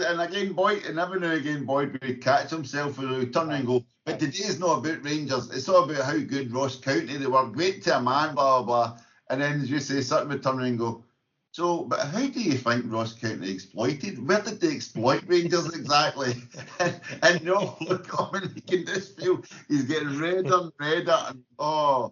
And again, Boyd, and every now and again, Boyd would catch himself and he'd turn and go, but today is not about Rangers, it's all about how good Ross County, they were great to a man, blah, blah, blah. And then, as you say, Sutton would turn and go, so, but how do you think Ross County exploited? Where did they exploit Rangers exactly? and look at him, and you can just feel he's getting redder and redder. And I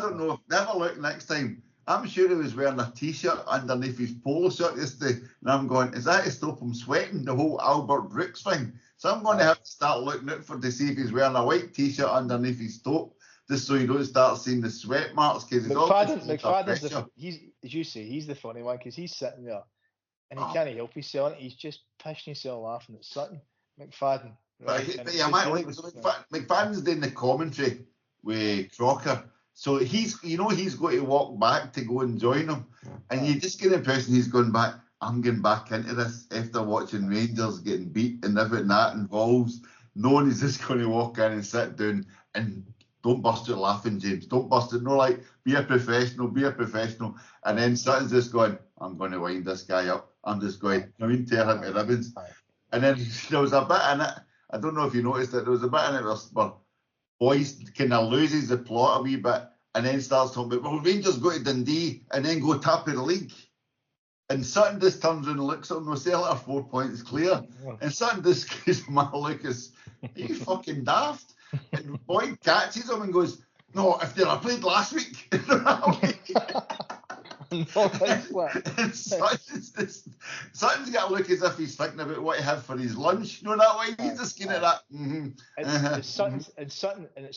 don't know, never look next time. I'm sure he was wearing a T-shirt underneath his polo shirt yesterday, and I'm going, is that to stop him sweating, the whole Albert Brooks thing? So I'm going to have to start looking out for to see if he's wearing a white T-shirt underneath his top, just so you don't start seeing the sweat marks, because he's McFadden's as you say, he's the funny one, because he's sitting there, and he can't help himself, he's just pissing himself laughing at Sutton. McFadden. Right? McFadden's doing the commentary with Crocker. So he's going to walk back to go and join him. And you just get the impression he's going back, I'm getting back into this after watching Rangers getting beat and everything that involves. No one is just going to walk in and sit down and don't burst out laughing, James. Don't burst it. No, like, be a professional, be a professional. And then Sutton's just going, I'm going to wind this guy up. I'm just going, tear him to ribbons. And then there was a bit in it, I don't know if you noticed it, there was a bit in it where boys kind of loses the plot a wee bit and then starts talking about, well, Rangers go to Dundee and then go top of the league. And Sutton just turns around and looks at him and says, our 4 points clear. And Sutton just gives him a look as, are you fucking daft? And Boyd catches him and goes, no, if they'd have played last week. And Sutton's got a look as if he's thinking about what he had for his lunch. You know that way? He's just getting at that. It's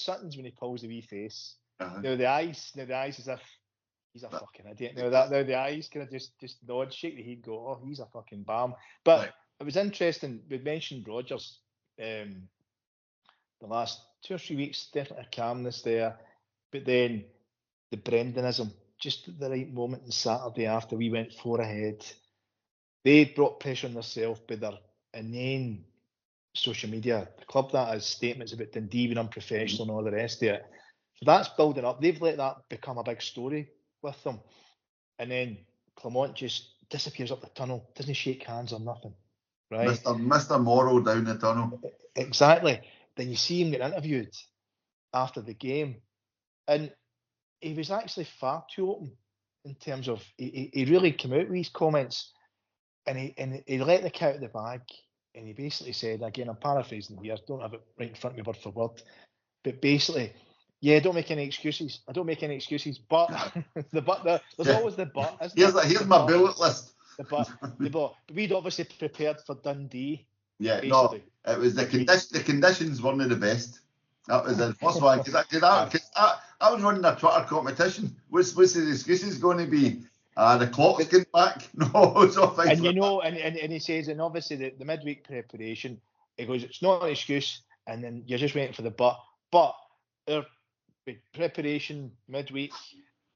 Sutton's when he pulls the wee face. Now the eyes as if he's a fucking idiot. Now the eyes kind of just nod, shake the head, go, oh, he's a fucking bam. But it was interesting. We mentioned Rodgers. The last 2 or 3 weeks, definitely a calmness there. But then the Brendanism, just at the right moment on Saturday after we went 4 ahead, they brought pressure on themselves by their inane social media. The club that has statements about Dundee being unprofessional and all the rest of it. So that's building up. They've let that become a big story with them. And then Clement just disappears up the tunnel, doesn't shake hands or nothing. Right? Mr. Morrow down the tunnel. Exactly. Then you see him get interviewed after the game. And he was actually far too open in terms of he really came out with his comments and he let the cat out of the bag and he basically said, again, I'm paraphrasing here, I don't have it right in front of me word for word, but basically, yeah, don't make any excuses. I don't make any excuses, but there's always the but. Here's my bullet list. The but. But we'd obviously prepared for Dundee. Yeah, basically. No, it was the conditions weren't the best. That was the first one. Because I was running a Twitter competition. What's the excuses going to be? The clock's getting back. No, it's all fine. And you know, and he says, and obviously the midweek preparation, he goes, it's not an excuse, and then you're just waiting for the but. But our preparation midweek,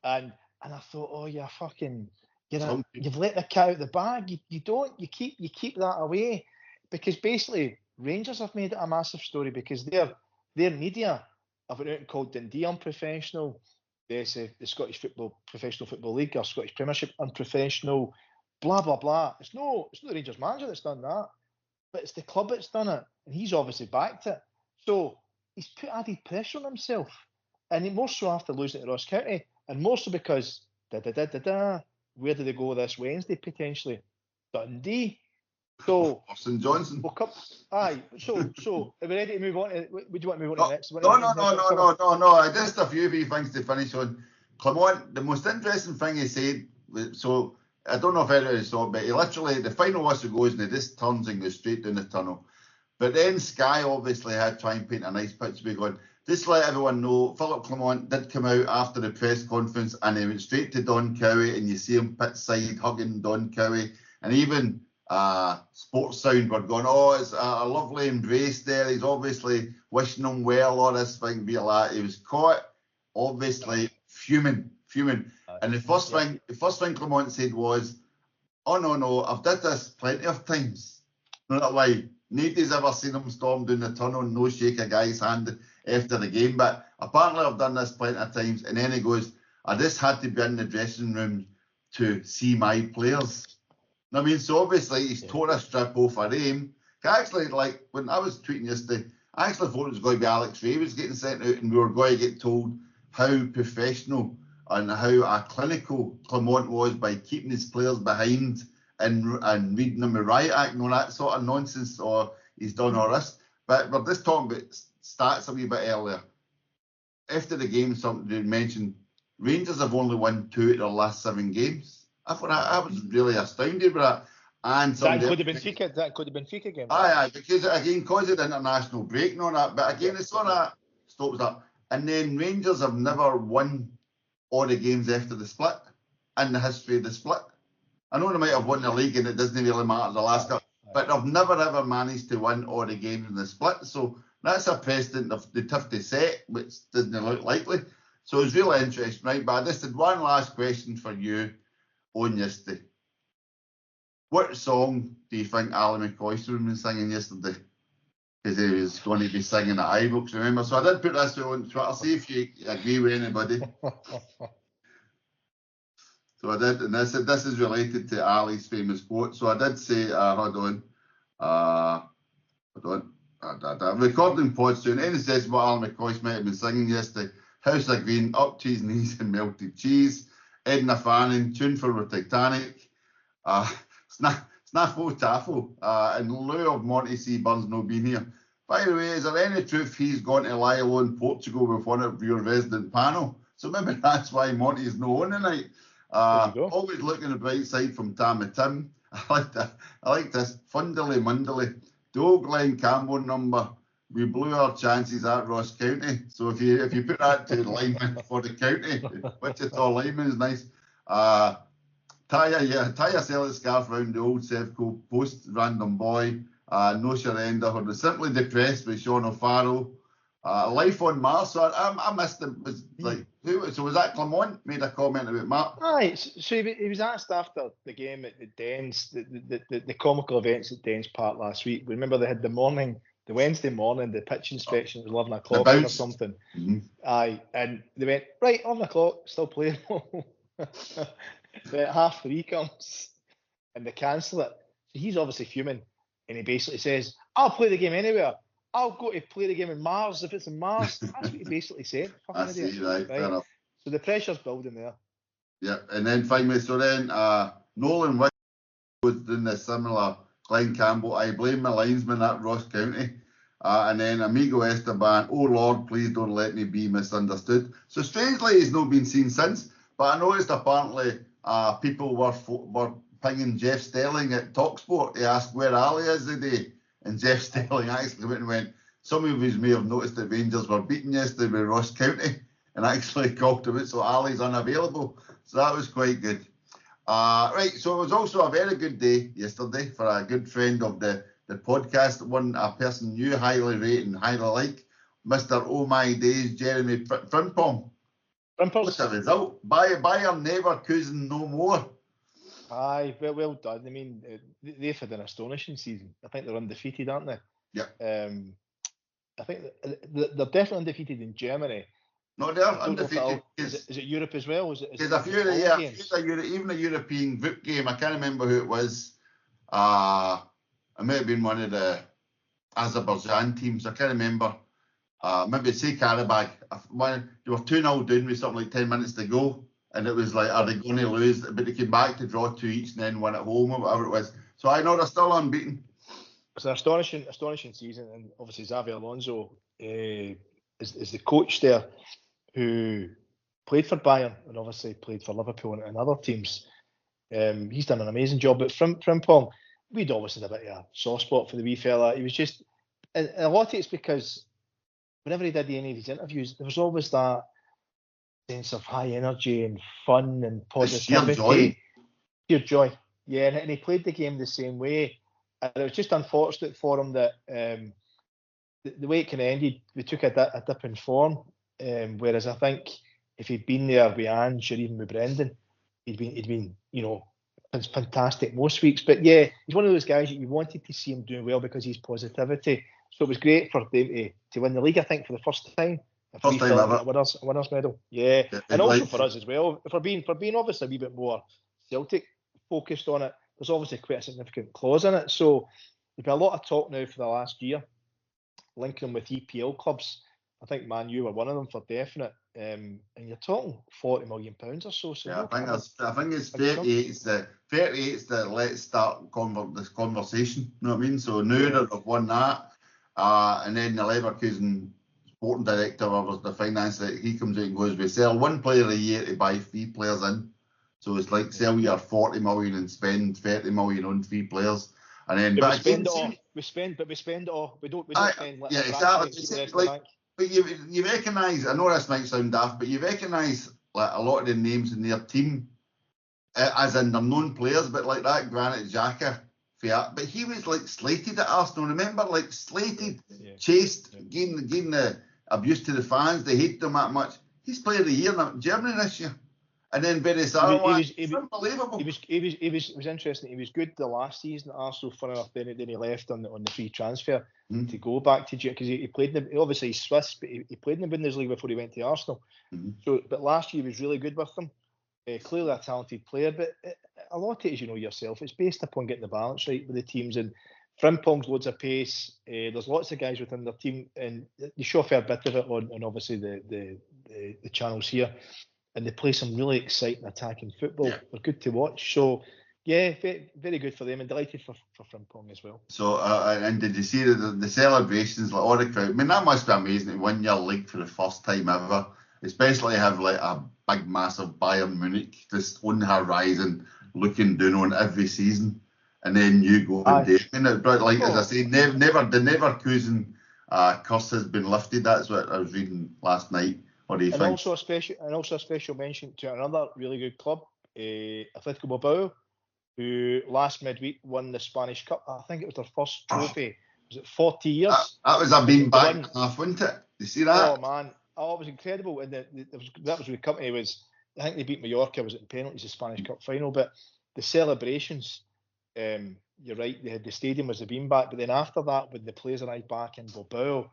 and I thought, oh, you're fucking, you've let the cat out the bag. You keep that away, because basically Rangers have made it a massive story because their media have went out and called Dundee unprofessional. The Scottish Professional Football League or Scottish Premiership unprofessional, blah blah blah. It's no the Rangers manager that's done that, but it's the club that's done it, and he's obviously backed it. So he's put added pressure on himself, and more so after losing to Ross County, and more so because where do they go this Wednesday potentially? Dundee. So St Johnson. We'll come. Aye. So are we ready to move on? Would you want to move on to the next one? No. Just a few things to finish on. Clement, the most interesting thing he said. So I don't know if everybody saw it, but he literally, the final whistle goes and he just turns and goes straight down the tunnel. But then Sky obviously had to try and paint a nice picture. Going, just to let everyone know, Philip Clement did come out after the press conference and he went straight to Don Cowie, and you see him pit side hugging Don Cowie, and even Sports Sound were going, oh, it's a lovely embrace there. He's obviously wishing him well, all this thing, be like that. He was caught, obviously fuming. And the first thing Clement said was, oh no, I've did this plenty of times. No, that way. Nobody's ever seen him storm down the tunnel and no shake a guy's hand after the game. But apparently I've done this plenty of times. And then he goes, I just had to be in the dressing room to see my players. I mean, so obviously he's tore a strip off a him. Actually, like when I was tweeting yesterday, I actually thought it was going to be Alex Ray was getting sent out and we were going to get told how professional and how clinical Clement was by keeping his players behind and reading them the Riot Act and all that sort of nonsense, or he's done all this. But we're just talking about stats a wee bit earlier. After the game, something you mentioned, Rangers have only won 2 of their last 7 games. I thought I was really astounded with that. And that could have been Benfica game. Aye, because of the international break and all that. But again, it's sort of stops that. And then Rangers have never won all the games after the split in the history of the split. I know they might have won the league and it doesn't really matter the last couple, but they've never ever managed to win all the games in the split. So that's a precedent they'd have to set, which doesn't look likely. So it's really interesting, right? But I just had one last question for you on yesterday. What song do you think Alan McCoy was singing yesterday? because he was going to be singing at Ibrox, remember? So I did put this on Twitter, see if you agree with anybody. So I did, and this is related to Ali's famous quote. So I did say, hold on, recording pod soon. Any says what Alan McCoy might have been singing yesterday. House of Green, up cheese knees and melted cheese. Edna Fanning, tune for the Titanic. Snaffle Taffle, in lieu of Monty C. Burns no being here. By the way, is there any truth he's going to lie low in Portugal with one of your resident panel? So maybe that's why Monty's no on tonight. Always looking the bright side from Tammy Tim. I like this. Fundily Mundily. The old Glen Campbell number. We blew our chances at Ross County. So if you put that to the lineman for the county, Wichita lineman is nice. Tie a selling scarf round the old Sevco post, random boy. No surrender. Or the Simply Depressed with Sean O'Farrell. Life on Mars. So I missed it. So was that Clement made a comment about Mark? Aye, so he was asked after the game at the Dens, the comical events at Dens Park last week. Remember they had the Wednesday morning, the pitch inspection. It was 11 o'clock or something. Mm-hmm. Aye, and they went, right, 11 o'clock, still playable. Then 3:30 comes and they cancel it. So he's obviously fuming, and he basically says, I'll play the game anywhere. I'll go to play the game in Mars if it's in Mars. That's what he basically said. That's it, right. So the pressure's building there. Yeah, and then finally, Nolan Wick was doing a similar Glen Campbell. I blame my linesman at Ross County. And then Amigo Esteban, oh Lord, please don't let me be misunderstood. So strangely, he's not been seen since. But I noticed apparently people were pinging Jeff Stelling at TalkSport. He asked where Ali is today. And Jeff Stelling actually went and went, some of you may have noticed that Rangers were beaten yesterday with Ross County and actually called him out, so Ali's unavailable. So that was quite good. Right, so it was also a very good day yesterday for a good friend of the podcast, a person you highly rate and highly like, Mr. Oh My Days, Jeremie Frimpong. What's the result? Bayern never, Cousin no more. Aye, well done. I mean, they've had an astonishing season. I think they're undefeated, aren't they? Yeah. I think they're definitely undefeated in Germany. No, they're undefeated. Is it Europe as well? There's a few, even a European group game. I can't remember who it was. It may have been one of the Azerbaijan teams. I can't remember. Maybe say Karabakh. They were 2-0 down with something like 10 minutes to go. And it was like, are they going to lose? But they came back to draw 2 each and then won at home or whatever it was. So I know they're still unbeaten. It's an astonishing season. And obviously Xavi Alonso is the coach there who played for Bayern and obviously played for Liverpool and other teams. He's done an amazing job. But Frimpong, we'd always had a bit of a soft spot for the wee fella. He was just, and a lot of it's because whenever he did any of his interviews, there was always that sense of high energy and fun and positivity. Sheer joy. Yeah, and he played the game the same way. And it was just unfortunate for him that the way it kind of ended, we took a dip in form. Whereas I think if he'd been there with Ange or even with Brendan, he'd been fantastic most weeks. But yeah, he's one of those guys that you wanted to see him doing well because he's positivity. So it was great for them to win the league, I think, for the first time. First time ever. A winners medal. Yeah. And also for us as well. For being obviously a wee bit more Celtic focused on it, there's obviously quite a significant clause in it. So there's been a lot of talk now for the last year, linking them with EPL clubs. I think Man U were one of them for definite. And you're talking £40 million or so. Yeah, I think it's 38. It's the let's start this conversation. You know what I mean? So now that they've won that, and then the Leverkusen sporting director or the finance, he comes out and goes, we sell one player a year to buy 3 players in. So it's like sell your 40 million and spend 30 million on 3 players. And then we spend it all. We don't spend. Yeah, exactly. But you recognise, I know this might sound daft, but you recognise like a lot of the names in their team, as in they're known players, but like that Granit Xhaka, but he was like slated at Arsenal. Remember, like slated, chased, giving the abuse to the fans. They hate them that much. He's player of the year in Germany this year. And then Barry unbelievable. He was interesting. He was good the last season at Arsenal, funny enough. Then he left on the free transfer to go back to because he played obviously he's Swiss, but he played in the Bundesliga before he went to Arsenal. So, but last year he was really good with them. Clearly a talented player, but a lot of it, as you know yourself, it's based upon getting the balance right with the teams. And Frimpong's loads of pace. There's lots of guys within their team, and you show a fair bit of it on obviously the channels here. And they play some really exciting attacking football. Yeah. They're good to watch. So, yeah, very, very good for them, and delighted for Frimpong as well. So, and did you see the celebrations, like all the crowd? I mean, that must be amazing to win your league for the first time ever. Especially have like a big, massive Bayern Munich just on the horizon, looking down on every season, and then you go and do it. But like as I say, the Neverkusen curse has been lifted. That's what I was reading last night. What do you think? Also a special mention to another really good club, Atletico Bilbao, who last midweek won the Spanish Cup. I think it was their first trophy. Was it 40 years? That was a bean back and a half, wasn't it? You see that? Oh man, it was incredible. And that was the company was. I think they beat Mallorca. Was it in penalties the Spanish Cup final? But the celebrations. You're right. The stadium was a beanbag, but then after that, when the players arrived back in Bilbao,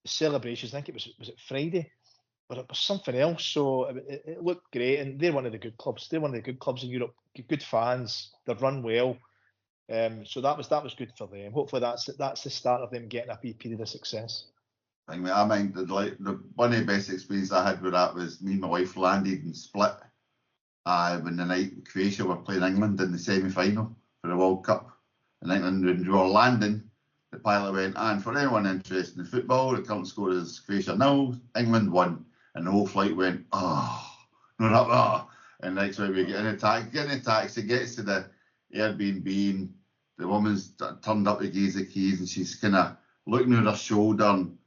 the celebrations. I think it was it Friday. But it was something else, so it looked great, and they're one of the good clubs. They're one of the good clubs in Europe. Good fans, they've run well, so that was good for them. Hopefully, that's the start of them getting a period of success. I mean, one of the best experiences I had with that was me and my wife landed in Split when the night Croatia were playing England in the semi-final for the World Cup. And England, when we were landing, the pilot went, and for anyone interested in football, the current score is Croatia 0, England 1. And the whole flight went, and next way we get in a taxi, gets to the Airbnb, and the woman's turned up to give the keys, and she's kind of looking over her shoulder and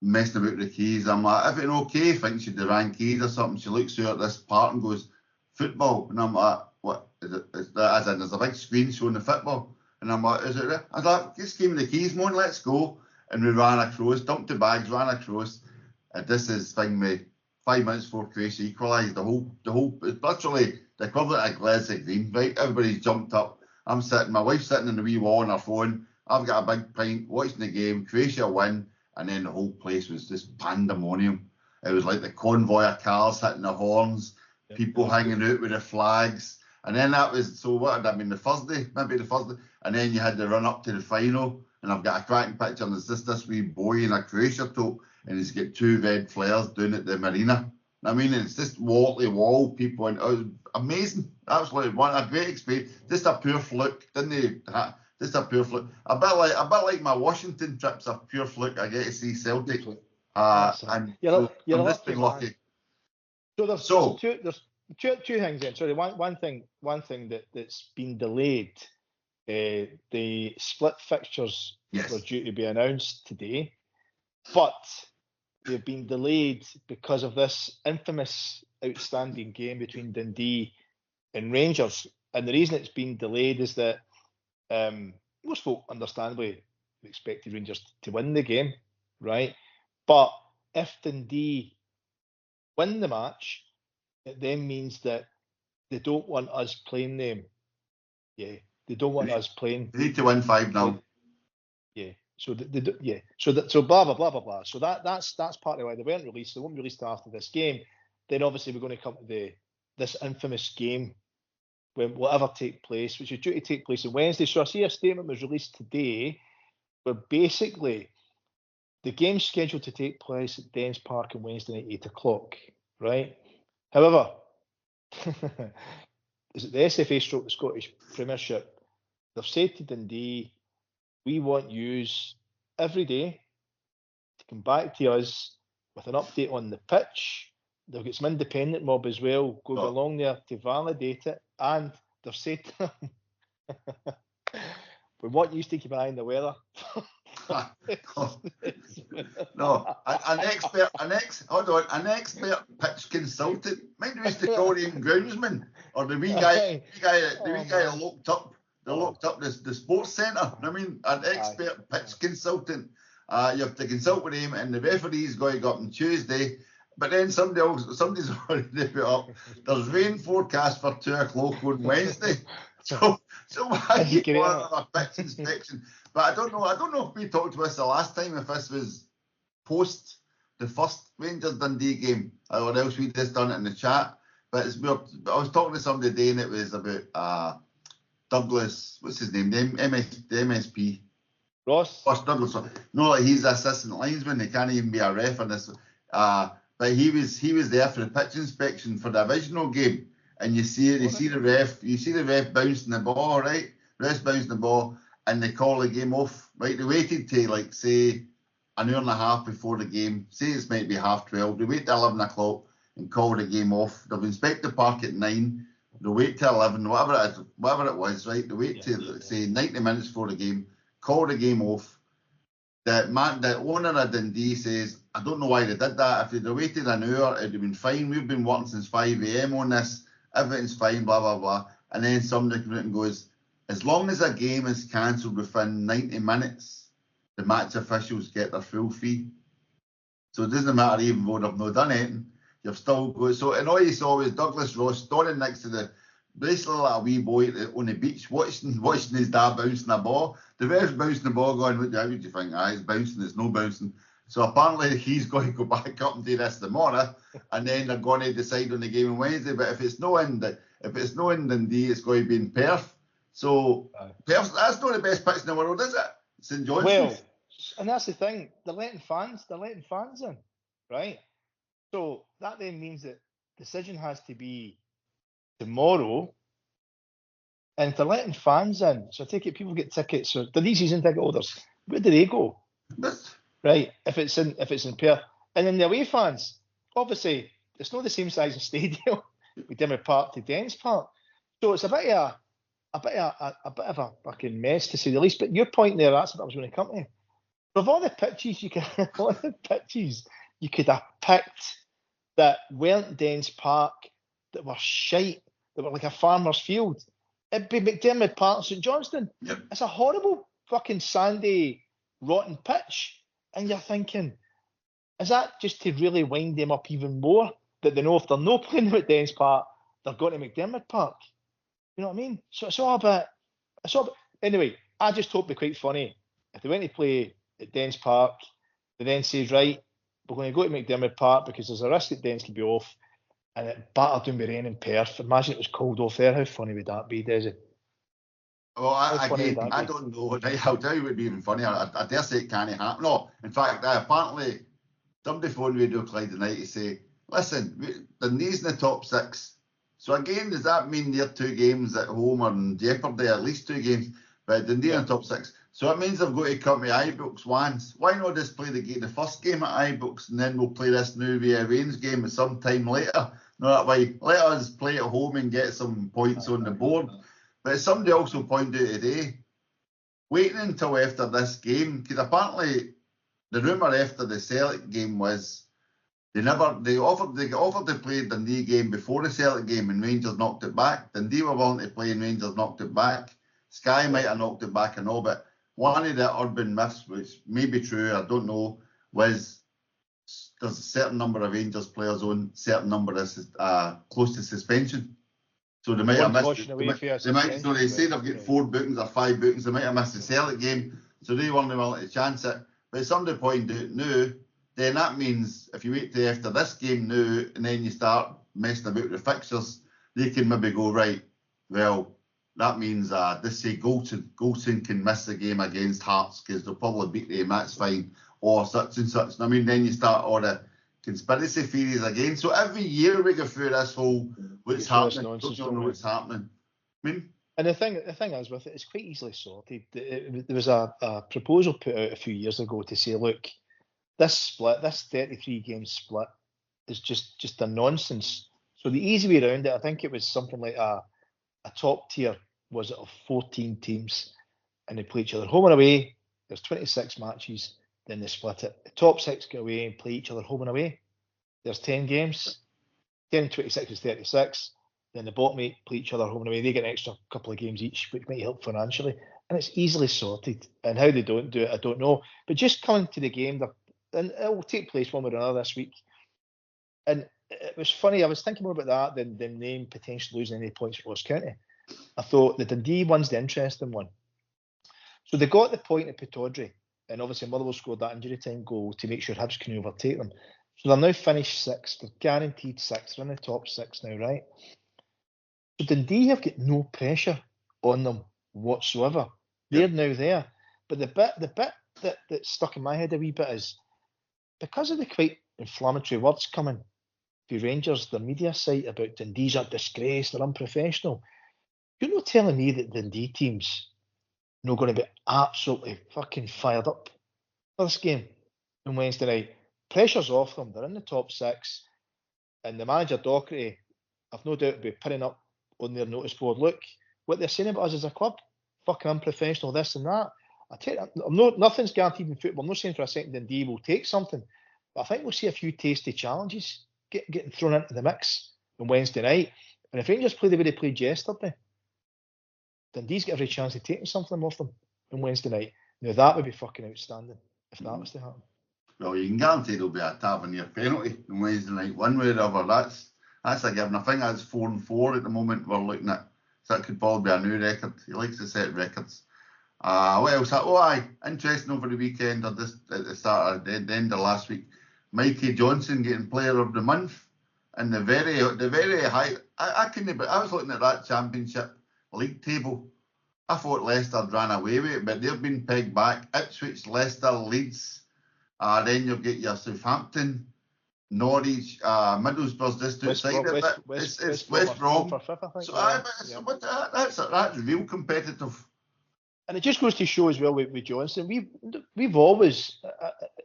messing about with the keys. I'm like, everything okay? Thinks she'd the wrong keys or something. She looks through at this part and goes, football. And I'm like, what is it? As in, there's a big screen showing the football. And I'm like, is it there? I was like, just give me the keys, Mon, let's go. And we ran across, dumped the bags, ran across. And this is thing me. 5 minutes before Croatia equalised, the whole, it's literally the equivalent of Glasgow Green, right? Everybody's jumped up. My wife's sitting in the wee wall on her phone. I've got a big pint, watching the game. Croatia win, and then the whole place was just pandemonium. It was like the convoy of cars hitting the horns, people hanging out with the flags. And then that was, so what had that been, the Thursday? And then you had the run up to the final, and I've got a cracking picture, and there's this wee boy in a Croatia top, and he's got 2 red flares down at the marina. I mean, it's just wall to wall, people, and it was amazing. Absolutely, a great experience. Just a pure fluke, didn't he? Just a pure fluke. A bit like my Washington trips, a pure fluke. I get to see Celtic, and I'm just been lucky. So there's two things then. Sorry, one thing that's been delayed. The split fixtures were due to be announced today, but they've been delayed because of this infamous outstanding game between Dundee and Rangers. And the reason it's been delayed is that most folk understandably expected Rangers to win the game, right? But if Dundee win the match, it then means that they don't want us playing them. Yeah, they don't want us playing. They need to win 5-0. Yeah. So so blah blah blah blah blah. So that's partly why they weren't released. They won't be released after this game. Then obviously we're going to come to this infamous game when whatever take place, which is due to take place on Wednesday. So I see a statement was released today where basically the game's scheduled to take place at Dens Park on Wednesday night, 8 o'clock, right? However, is it the SFA stroke the Scottish Premiership? They've said to Dundee, we want yous every day to come back to us with an update on the pitch. They'll get some independent mob as well, go along there to validate it. And they've said to them, we want you to keep an eye on the weather. No, an expert pitch consultant. Maybe we used to call him groundsman, or the wee guy that looked up the sports centre. I mean, an expert pitch consultant. You have to consult with him, and the referee's going to go up on Tuesday But then somebody's already put up. There's rain forecast for 2 o'clock on Wednesday. So why you want another pitch inspection? But I don't know if we talked about this the last time, if this was post the first Rangers Dundee game, or else we just done it in the chat. But I was talking to somebody today, and it was about Douglas, what's his name? The MSP. Ross Douglas. No, like he's the assistant linesman. He can't even be a ref in this. But he was there for the pitch inspection for the original game, and you see the ref bouncing the ball, right? Refs bouncing the ball, and they call the game off. Right? They waited till like say an hour and a half before the game. Say it might be 12:30. They wait till 11 o'clock and call the game off. They'll inspect the park at 9. They'll wait till 11, whatever it was, right? They wait till say 90 minutes before the game, call the game off. The owner of Dundee says, I don't know why they did that. If they'd have waited an hour, it'd have been fine. We've been working since 5 a.m. on this. Everything's fine, blah, blah, blah. And then somebody comes out and goes, as long as a game is cancelled within 90 minutes, the match officials get their full fee. So it doesn't matter even though they've not done anything. You've still got... So, and all you saw was Douglas Ross standing next to basically like a wee boy on the beach watching his dad bouncing a ball. The ref's bouncing the ball going, what do you think? It's bouncing, it's no bouncing. So apparently he's going to go back up and do this tomorrow, and then they're going to decide on the game on Wednesday. But if it's no in Dundee, it's going to be in Perth. So Perth, that's not the best pitch in the world, is it? St Johnstons. Well, and that's the thing. They're letting fans in, right? So that then means that decision has to be tomorrow, and if they're letting fans in, so I take it people get tickets. So the season ticket holders, where do they go? Right, if it's in Perth, and then the away fans, obviously it's not the same size of stadium with Dimmer Park to Dens Park, so it's a bit of a fucking mess to say the least. But your point there, that's what I was going to come to. Of all the pitches you could have picked that weren't Dens Park, that were shite, that were like a farmer's field, it'd be McDermott Park, St Johnstone. Yep. It's a horrible fucking sandy, rotten pitch. And you're thinking, is that just to really wind them up even more? That they know if they're not playing at Dens Park, they're going to McDermott Park. You know what I mean? So it's all a bit. Anyway, I just hope they're quite funny. If they went to play at Dens Park, they then says, right, we're going to go to McDermott Park because there's a risk that Dens could be off, and it battered down with rain in Perth. Imagine it was cold off there. How funny would that be, Desi? Well, I don't know. I'll tell you what would be even funnier. I dare say it can't happen. No, in fact, apparently somebody phoned Radio Clyde tonight to say, listen, Dundee's in the top 6. So again, does that mean their 2 games at home are in jeopardy? At least 2 games, but Dundee in the top 6. So it means they've got to come to Ibrox once. Why not just play the first game at Ibrox, and then we'll play this new via Rains game some time later? No, that way, let us play at home and get some points on the board. But as somebody also pointed out today, waiting until after this game, because apparently the rumour after the Celtic game was they offered to play the Dundee game before the Celtic game, and Rangers knocked it back. Dundee were willing to play and Rangers knocked it back. Sky might have knocked it back and all, but one of the urban myths, which may be true, I don't know, was there's a certain number of Rangers players on, certain number is close to suspension. So they might have missed. They say they've got 4 bookings or 5 bookings. They might have missed the Celtic game, so they weren't willing to chance it. But somebody pointed out now, then that means if you wait till after this game now and then you start messing about with the fixtures, they can maybe go, right, well, that means this say Goldson can miss the game against Hearts because they'll probably beat them, that's fine, or such and such. I mean, then you start all the conspiracy theories again. So every year we go through this whole what's happening. Don't know what's happening. I mean, and the thing is with it, it's quite easily sorted. There was a proposal put out a few years ago to say, look, this 33 game split is just a nonsense. So the easy way around it, I think it was something like a top tier was it of 14 teams, and they play each other home and away. There's 26 matches. Then they split it. The top 6 go away and play each other home and away. There's 10 games. 10 and 26 is 36. Then the bottom 8 play each other home and away. They get an extra couple of games each, which might help financially. And it's easily sorted. And how they don't do it, I don't know. But just coming to the game, and it will take place one way or another this week. And it was funny, I was thinking more about that than them potentially losing any points for Ross County. I thought the Dundee one's the interesting one. So they got the point at Pittodrie, and obviously Motherwell scored that injury time goal to make sure Hibs can overtake them. So they're now finished sixth. They're guaranteed sixth. They're in the top six now, right? So Dundee have got no pressure on them whatsoever. They're now there. But the bit that stuck in my head a wee bit is because of the quite inflammatory words coming to Rangers, the media site about Dundee's a disgrace, they're unprofessional. You're not telling me that Dundee team's not going to be absolutely fucking fired up for this game on Wednesday night. Pressure's off them. They're in the top six. And the manager, Docherty, I've no doubt will be pinning up on their notice board. Look, what they're saying about us as a club, fucking unprofessional, this and that. I tell you, nothing's guaranteed in football. I'm not saying for a second Dundee will take something. But I think we'll see a few tasty challenges getting thrown into the mix on Wednesday night. And if Rangers play the way they played yesterday, Dundee's got every chance of taking something off them on Wednesday night. Now that would be fucking outstanding if that was to happen. Well, you can guarantee there'll be a Tavernier penalty on Wednesday night, one way or the other. That's a given. I think that's 4-4 at the moment we're looking at. So that could probably be a new record. He likes to set records. What else? Interesting over the weekend, or this at the start of the end of last week, Mikey Johnstons getting Player of the Month, and the very high. I was looking at that Championship League table. I thought Leicester had ran away with it, but they've been pegged back. Ipswich, Leicester, Leeds. Then you'll get your Southampton, Norwich, Middlesbrough's just outside of it. It's West Brom. That's real competitive. And it just goes to show as well with Johnson, we've always,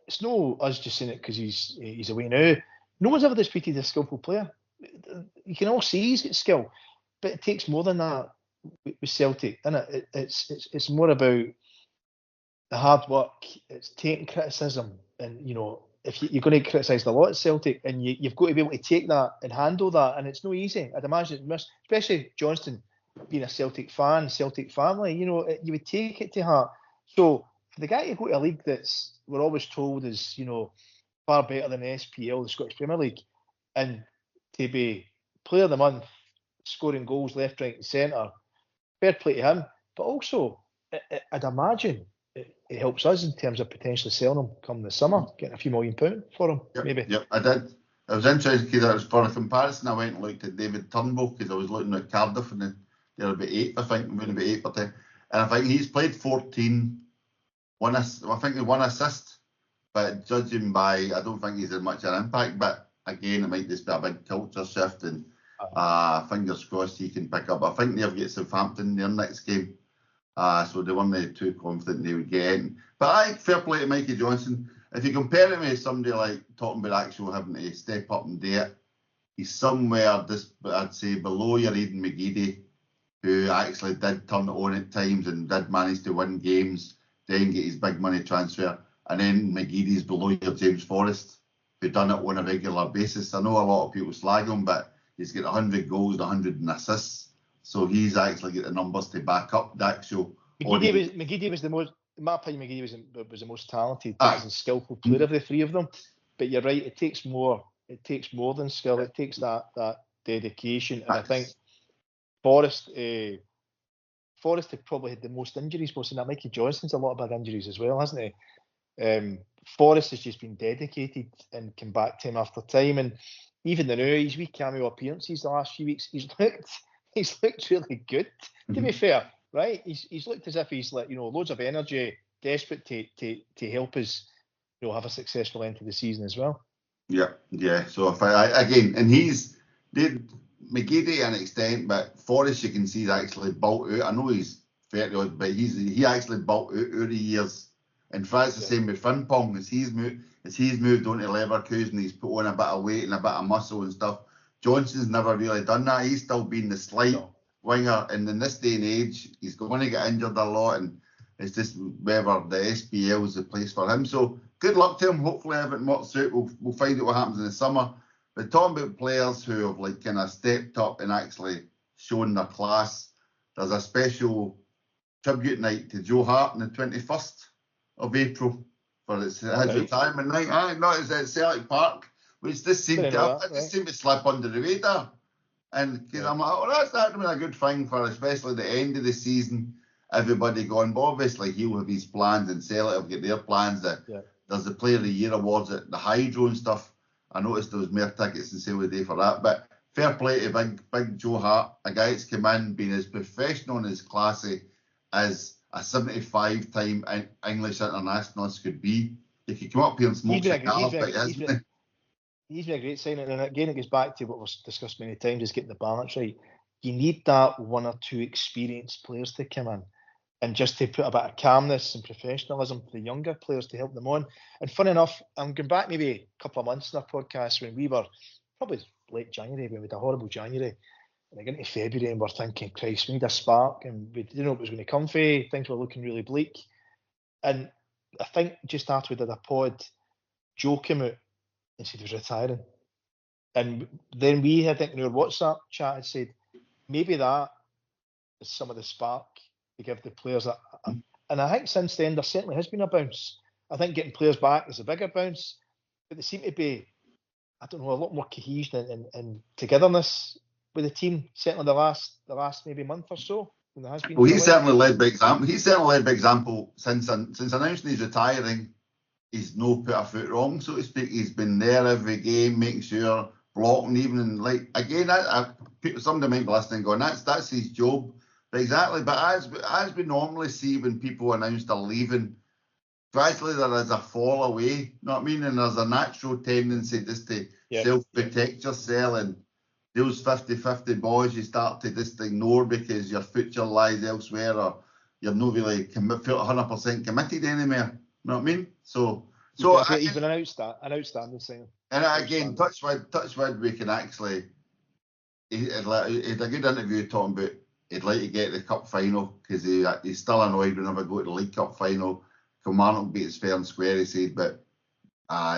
it's no us just saying it because he's away now. No one's ever disputed a skillful player. You can all see he's got skill, but it takes more than that with Celtic, isn't it? It's more about the hard work. It's taking criticism, and if you're going to get criticised a lot at Celtic, and you've got to be able to take that and handle that, and it's no easy. I'd imagine, especially Johnston being a Celtic fan, Celtic family, you would take it to heart. So for the guy to go to a league that's we're always told is far better than the SPL, the Scottish Premier League, and to be Player of the Month, scoring goals left, right, and centre, fair play to him. But also, I'd imagine it helps us in terms of potentially selling him come the summer, getting a few £1 million for him, maybe. Yep, I did. I was interested because for a comparison, I went and looked at David Turnbull because I was looking at Cardiff and they're about 8th, I think, going to be 8th or 10th. And I think he's played 14, I think he one assist, but judging by, I don't think he's had much of an impact. But again, it might just be a big culture shift, and fingers crossed he can pick up. I think they'll get Southampton their next game. So they weren't too confident they would get in. But fair play to Mikey Johnstons. If you compare him with somebody like talking about actual having to step up and do it, he's somewhere, I'd say, below your Aidan McGeady, who actually did turn it on at times and did manage to win games, then get his big money transfer. And then McGeady's below your James Forrest, who done it on a regular basis. I know a lot of people slag him, but he's got 100 goals, 100 assists. So he's actually got the numbers to back up that show. McGeady was the most, in my opinion, McGeady was the most talented and skillful player of the three of them. But you're right, it takes more than skill. It takes that dedication. And I think Forrest had probably had the most injuries, most of that. Mikey Johnstons a lot of bad injuries as well, hasn't he? Forrest has just been dedicated and come back time after time. And even now, his wee cameo appearances the last few weeks, he's looked really good. To be fair, right? He's looked as if he's loads of energy, desperate to help us, have a successful end to the season as well. Yeah. So if again, and McGeady an extent, but Forrest you can see he's actually built out. I know he's 30 odd, but he actually built out over the years. In fact, it's the same with Frimpong as he's moved on to Leverkusen. He's put on a bit of weight and a bit of muscle and stuff. Johnson's never really done that. He's still been the slight winger, and in this day and age, he's going to get injured a lot, and it's just whether the SPL is the place for him. So good luck to him. Hopefully everything works out. We'll find out what happens in the summer. But talking about players who have kind of stepped up and actually shown their class, there's a special tribute night to Joe Hart on the 21st of April for his retirement night. It's at Celtic Park. which just seemed to slip under the radar. And because I'm like, oh, that's been a good thing for especially the end of the season. Everybody going, but obviously he'll have his plans and Celtic have got their plans. There's the Player of the Year awards at the Hydro and stuff. I noticed there was more tickets and sale today for that. But fair play to big Joe Hart, a guy that's come in being as professional and as classy as a 75-time English internationalist could be. He could come up here and smoke cigars, but hasn't he? He's been a great signing, and again, it goes back to what we've discussed many times: is getting the balance right. You need that one or two experienced players to come in, and just to put a bit of calmness and professionalism for the younger players to help them on. And fun enough, I'm going back maybe a couple of months in our podcast when we were probably late January, we had a horrible January, and I get into February and we're thinking, Christ, we need a spark, and we didn't know it was going to come for. Things were looking really bleak, and I think just after we did a pod, Joe came out and said he was retiring. And then we, I think, in our WhatsApp chat had said, maybe that is some of the spark to give the players that. And I think since then, there certainly has been a bounce. I think getting players back is a bigger bounce, but they seem to be, I don't know, a lot more cohesion and togetherness with the team, certainly the last maybe month or so. Than there has been. Well, he's certainly led by example. He's certainly led by example since announcing he's retiring. He's no put a foot wrong, so to speak. He's been there every game, making sure, blocking, even in, like, again, somebody might be listening going, that's his job. But exactly, but as we normally see when people announce they're leaving, gradually there is a fall away, you know what I mean? And there's a natural tendency just to self-protect yourself, and those 50-50 boys you start to just ignore because your future lies elsewhere, or you're not really 100% committed anymore. You know what I mean? So he's been an outstanding singer. And again, touch wood, we can actually. He had a good interview talking about he'd like to get the cup final because he's still annoyed we never go to the League Cup final. Kilmarnock beat us fair and square, he said, but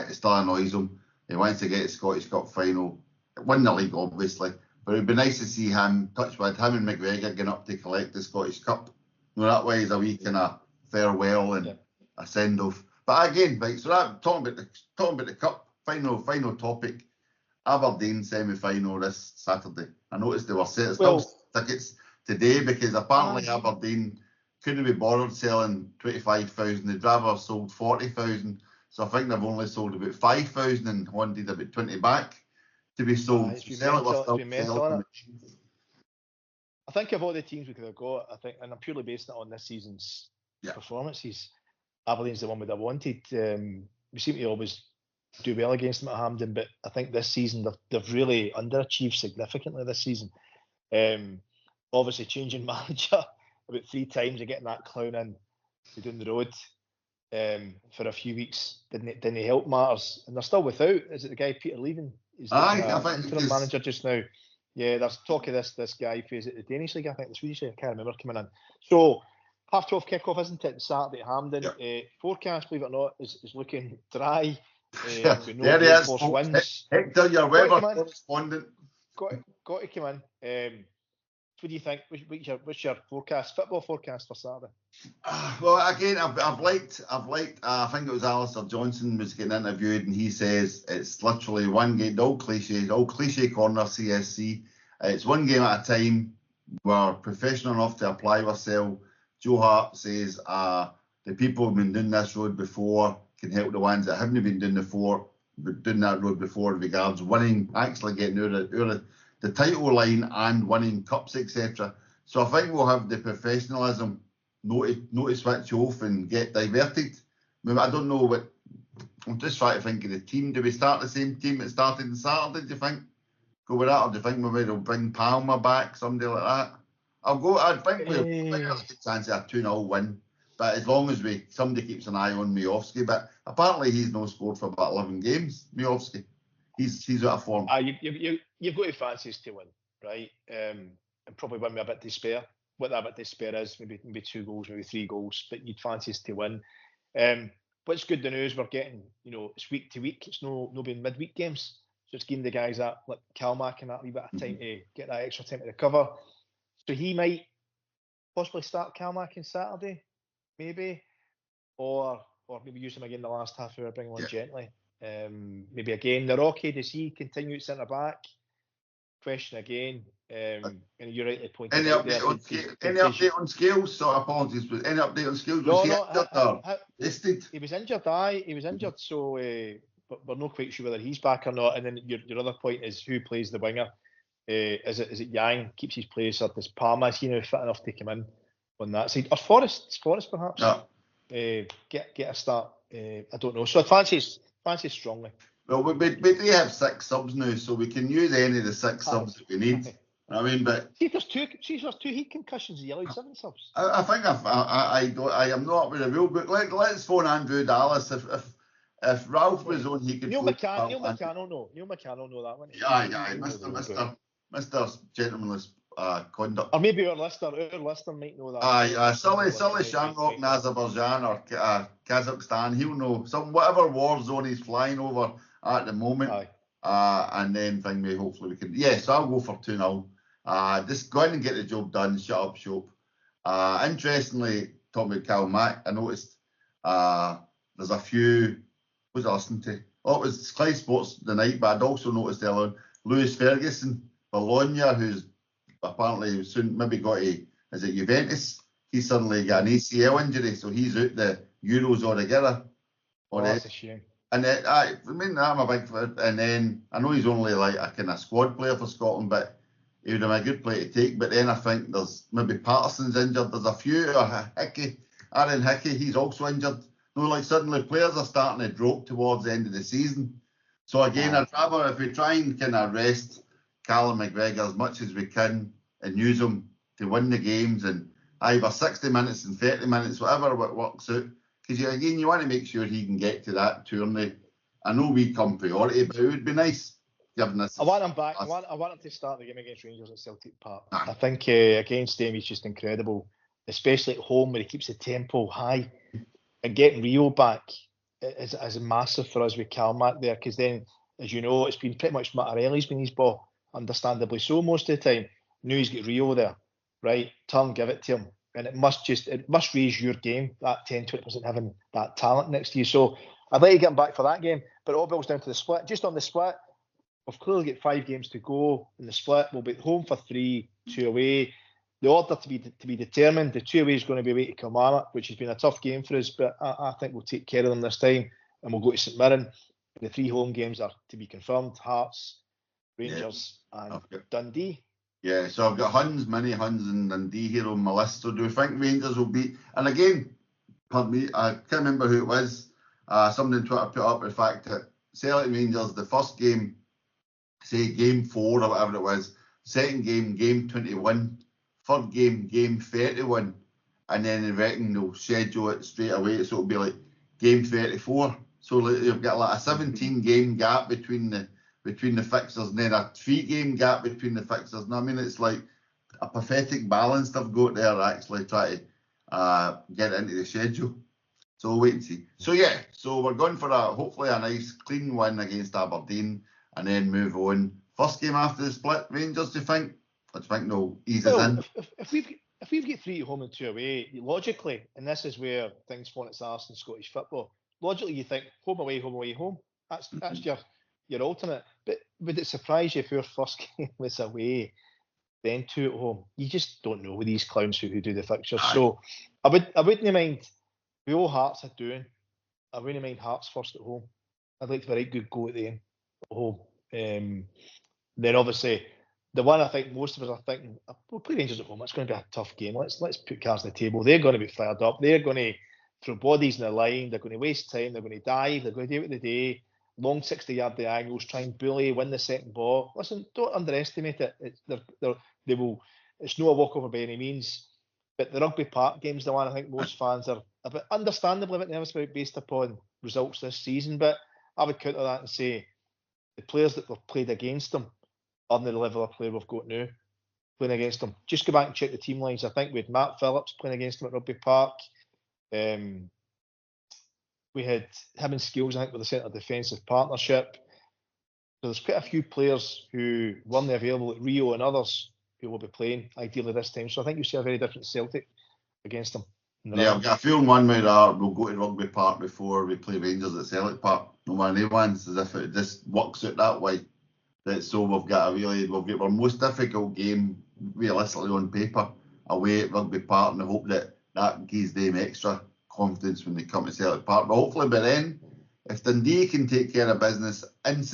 it still annoys him. He wants to get the Scottish Cup final, win the league obviously, but it'd be nice to see him, touch wood, him and McGregor getting up to collect the Scottish Cup. You know, that way is a wee kind of farewell and a send off. But again, right, so that talking about the cup final topic, Aberdeen semi-final this Saturday. I noticed they were still tickets today because apparently Aberdeen couldn't be bothered selling 25,000. They'd rather have sold 40,000. So I think they've only sold about 5,000 and wanted about 20 back to be sold. I think of all the teams we could have got, I think, and I'm purely basing it on this season's performances, Aberdeen's the one we'd have wanted. We seem to always do well against them at Hampden, but I think this season they've really underachieved significantly this season. Obviously changing manager about 3 times and getting that clown in to down the road for a few weeks didn't help matters, and they're still without. Is it the guy Peter Leaving? He's the interim manager just now. Yeah, there's talk of this guy who's at the Danish league, I think the Swedish league, I can't remember, coming in. So 12:30 kickoff, isn't it? Saturday at Hampden. Forecast, believe it or not, is looking dry. There he is. Wins. Hector, your weather correspondent. Got to come in. What do you think? What's your forecast? Football forecast for Saturday? Well, again, I've liked. I think it was Alistair Johnson was getting interviewed, and he says it's literally one game. All cliche corner CSC. It's one game at a time. We're professional enough to apply ourselves. Joe Hart says the people who've been doing this road before can help the ones that haven't been doing that road before in regards winning, actually getting out of the title line and winning cups, etc. So I think we'll have the professionalism not to switch off and get diverted. I don't know what. I'm just trying to think of the team. Do we start the same team that started on Saturday? Do you think go with that, or do you think maybe they'll bring Palmer back, somebody like that? I think we'll have a good chance of a 2-0 win. But as long as somebody keeps an eye on Miovski. But apparently he's not scored for about 11 games, Miovski. He's out of form. You've got to fancy us to win, right? And probably win with a bit of despair. What that bit of despair is, maybe 2 goals, maybe 3 goals, but you'd fancy us to win. What's good the news we're getting, it's week to week. It's no being midweek games. So it's giving the guys that, like Kalmack, and that wee bit of time to get that extra time to recover. So he might possibly start Kalmack on Saturday, maybe, or maybe use him again the last half hour, bring him on gently. Maybe again, the Rocky, does he continue at centre back? Question again. And you rightly pointed Any out update there. on update on Scales? So apologies, but any update on Scales? No, Was he injured or listed? He was injured. He was injured. So, but we're not quite sure whether he's back or not. And then your other point is who plays the winger? Is it Yang keeps his place, or does Palma? Is he now fit enough to come in on that side? Or Forrest perhaps? Yeah. Get a start. I don't know. So I fancy strongly. Well, we do have 6 subs now, so we can use any of the 6 subs that we need. I mean, but see, there's two heat concussions. You allowed 7 subs. I think I am not up with the rule book. Let's phone Andrew Dallas. If Ralph was on, he could. Neil McCannell know that one. Yeah, Mr. Gentleman's conduct. Or maybe our listener might know that. Sully Shamrock in Azerbaijan or Kazakhstan, he'll know. Whatever war zone he's flying over at the moment. And then hopefully we can. Yes, I'll go for 2-0. Just go in and get the job done, shut up shop. Interestingly, talking about Cal Mack, I noticed there's a few. What was I listening to? Oh, it was Sky Sports the night, but I'd also noticed earlier Lewis Ferguson, Bologna, who's apparently soon maybe got is it Juventus? He suddenly got an ACL injury, so he's out the Euros altogether. That's a shame. And I'm a big fan. And then I know he's only like a kind of squad player for Scotland, but he would have been a good player to take. But then I think there's maybe Patterson's injured. There's a few, or Aaron Hickey, he's also injured. No, like suddenly players are starting to drop towards the end of the season. So again, I'd rather if we try and kind of rest Callum McGregor as much as we can and use him to win the games and either 60 minutes and 30 minutes, whatever works out. Because again, you want to make sure he can get to that tourney. I know we come priority, but it would be nice giving us. I want him back. I want him to start the game against Rangers at Celtic Park. I think against them he's just incredible, especially at home where he keeps the tempo high. And getting Rio back is massive for us with Calmac there, because then, as you know, it's been pretty much Mattarelli's been his ball, understandably so most of the time. Now he's got Rio there, right? Give it to him. And it must raise your game, that 10-20% having that talent next to you. So I'd like to get him back for that game. But it all boils down to the split. Just on the split, we've clearly got 5 games to go in the split. We'll be home for 3, 2 away. The order to be determined. The 2 away is going to be away to Kilmarnock, which has been a tough game for us, but I think we'll take care of them this time, and we'll go to St Mirren. The 3 home games are to be confirmed: Hearts, Rangers, and Dundee. Yeah, so I've got Mini Huns, and Dundee here on my list. So do we think Rangers will beat? And again, pardon me, I can't remember who it was. Somebody on Twitter put up the fact that Celtic Rangers, the first game, say game 4 or whatever it was, second game 21. Third game 31, and then they reckon they'll schedule it straight away, so it'll be like game 34. So you've got like a 17 game gap between the fixtures, and then a 3 game gap between the fixtures. And I mean, it's like a pathetic balance they've got there, actually try to get it into the schedule. So we'll wait and see. So yeah, so we're going for hopefully a nice clean win against Aberdeen, and then move on. First game after the split, Rangers, do you think? I think they'll ease us in. If we've got 3 at home and 2 away, logically, and this is where things fall its arse in Scottish football, logically you think home away, home. That's your alternate. But would it surprise you if your first game was away, then 2 at home? You just don't know with these clowns who do the fixtures. So I wouldn't mind the old Hearts are doing. I wouldn't mind Hearts first at home. I'd like to have a right good go at the end at home. Then obviously, the one I think most of us are thinking, we'll play Rangers at home. It's going to be a tough game. Let's put cards on the table. They're going to be fired up. They're going to throw bodies in the line. They're going to waste time. They're going to dive. They're going to do it with the day. Long 60-yard diagonals, try and bully, win the second ball. Listen, don't underestimate it. It's no a walkover by any means. But the Rugby Park game's the one I think most fans are a bit understandably a bit nervous about based upon results this season. But I would counter that and say the players that we've played against them aren't the level of player we've got now playing against them. Just go back and check the team lines. I think we had Matt Phillips playing against them at Rugby Park. We had him and Skills, I think, with the centre defensive partnership. So there's quite a few players who weren't available at Rio and others who will be playing ideally this time. So I think you see a very different Celtic against them. Yeah, I've got a feeling one way or we'll go to Rugby Park before we play Rangers at Celtic Park. not one of the ones, as if it just works out that way. So we've got our most difficult game realistically on paper away at Rugby Park, and I hope that gives them extra confidence when they come to Celtic Park. But hopefully by then, if Dundee can take care of business in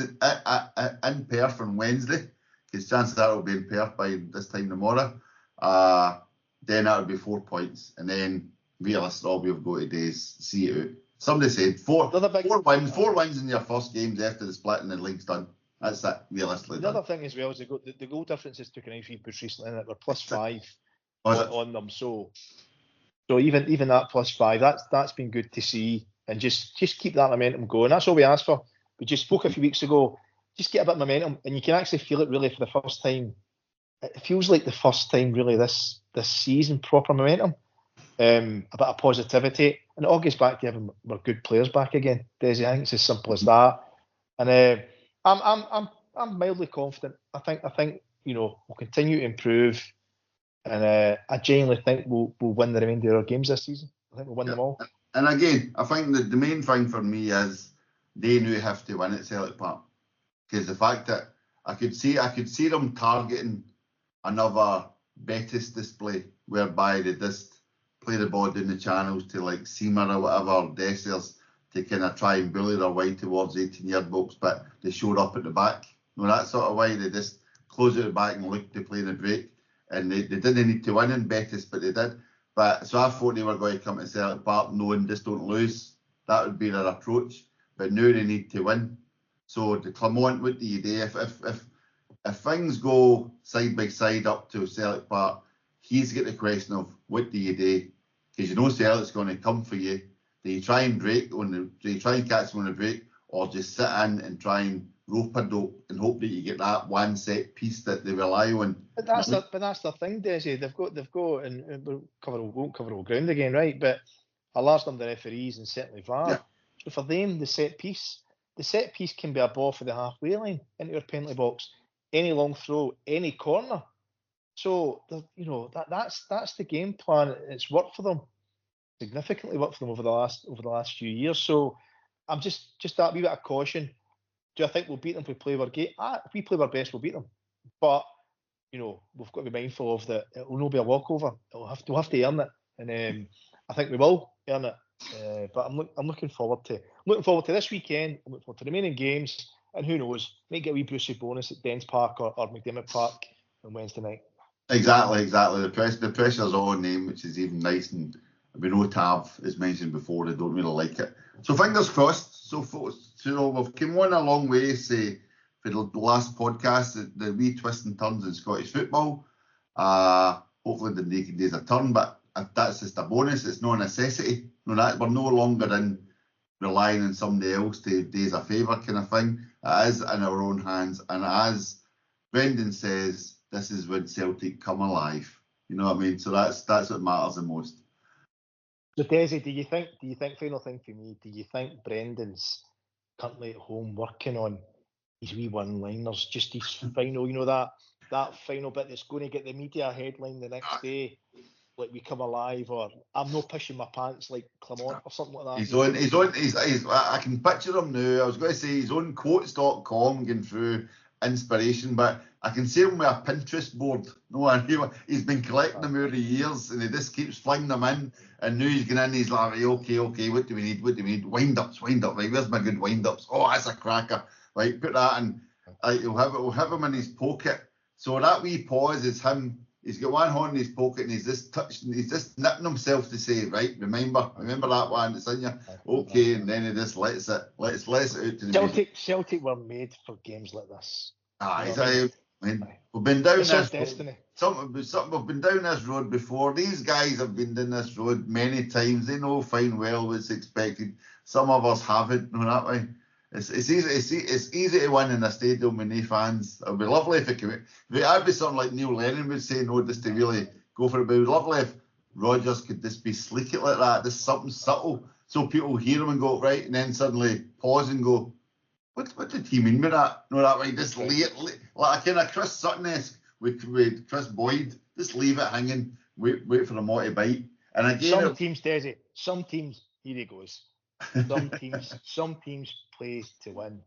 Perth on Wednesday, because chances are it'll be in Perth by this time tomorrow, then that would be 4 points, and then realistically all we've got today is see it out. Somebody said four wins in your first games after the split and the league's done. That's that realistically. The other thing as well is the goal differences took an eye push recently, and it were +5 on them. So even that +5, that's been good to see, and just keep that momentum going. That's all we asked for. We just spoke a few weeks ago. Just get a bit of momentum, and you can actually feel it really for the first time. It feels like the first time really this season, proper momentum, a bit of positivity, and it all gets back to having our good players back again. Desi, I think it's as simple as that, and I'm mildly confident. I think we'll continue to improve, and I genuinely think we'll win the remainder of our games this season. I think we'll win them all. And again, I think that the main thing for me is they now have to win at Celtic Park, because the fact that I could see them targeting another Betis display whereby they just play the ball down the channels to like Seamer or whatever, Dessers, to kind of try and bully their way towards 18-yard box, but they showed up at the back. That sort of way, they just close at the back and look to play in the break. And they didn't need to win in Betis, but they did. So I thought they were going to come to Celtic Park knowing just don't lose. That would be their approach. But now they need to win. So to Clement, what do you do? If things go side by side up to Celtic Park, he's got the question of what do you do? Because you know Celtic's going to come for you. Do you try and catch them on the break, or just sit in and try and rope a dope and hope that you get that one set piece that they rely on? But that's the thing, Desi. They've got, and we won't cover all ground again, right? But a large number of referees and certainly VAR. Yeah. So for them, the set piece can be a ball for the halfway line into your penalty box, any long throw, any corner. So that's the game plan. It's worked for them, significantly worked for them over the last few years. So I'm just that wee bit of caution. Do I think we'll beat them if we play our game? If we play our best, we'll beat them. But we've got to be mindful of that. It will not be a walkover. We'll have to earn it, and I think we will earn it. But I'm looking forward to this weekend. I'm looking forward to the remaining games, and who knows, might get a wee Brucey bonus at Dens Park or McDermott Park on Wednesday night. Exactly. The pressure's on them, which is even nice, and we know Tav, as mentioned before, they don't really like it. So fingers crossed. So we've come on a long way, say, for the last podcast, the wee twists and turns in Scottish football. Hopefully Dundee can do a turn, but if that's just a bonus, it's not a necessity. We're no longer in relying on somebody else to do us a favour kind of thing. It is in our own hands, and as Brendan says, this is when Celtic come alive. You know what I mean? So that's what matters the most. So Desi, do you think final thing for me? Do you think Brendan's currently at home working on his wee one-liners, just his final? That final bit that's going to get the media headline the next day, like we come alive, or I'm not pushing my pants like Clement or something like that. He's I can picture him now. I was going to say he's on quotes.com going through inspiration, but I can see him with a Pinterest board. He's been collecting them over the years, and he just keeps flinging them in. And now he's going in, he's like, okay, what do we need? Wind-ups, right? Where's my good wind-ups? Oh, that's a cracker. Right, put that in. We'll have him in his pocket. So that wee pause is him. He's got one hand in his pocket, and he's just nipping himself to say, right, remember that one that's in you. Okay, and then he just lets it out to the Celtic were made for games like this. We've been down this destiny. We've been down this road before. These guys have been down this road many times. They know fine well what's expected. Some of us haven't. That way. It's easy to win in a stadium with no fans. It would be lovely if it could. I'd be something like Neil Lennon would say, no, just to really go for it. But it would be lovely if Rodgers could just be sleek it like that, just something subtle, so people hear him and go, right, and then suddenly pause and go, what did he mean by that? No, that way, just lay it, like a kind of Chris Sutton-esque with Chris Boyd, just leave it hanging, wait for the maw to bite. And again, some teams, here he goes. Some teams play to win.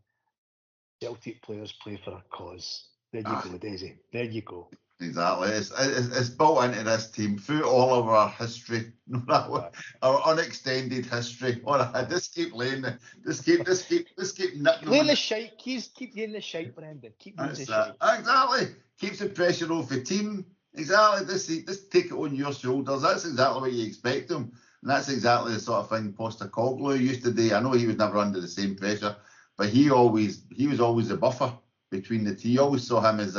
Celtic players play for a cause. There you go, Desi. There you go. Exactly. It's built into this team through all of our history, our unextended history. Just keep laying it. Just keep nipping. Laying the shite, keep laying the shite, Brendan. Keep laying the shite. Exactly. Keeps the pressure off the team. Exactly. Just take it on your shoulders. That's exactly what you expect them. And that's exactly the sort of thing Postecoglou used to do. I know he was never under the same pressure, but he was always a buffer between the two. You always saw him as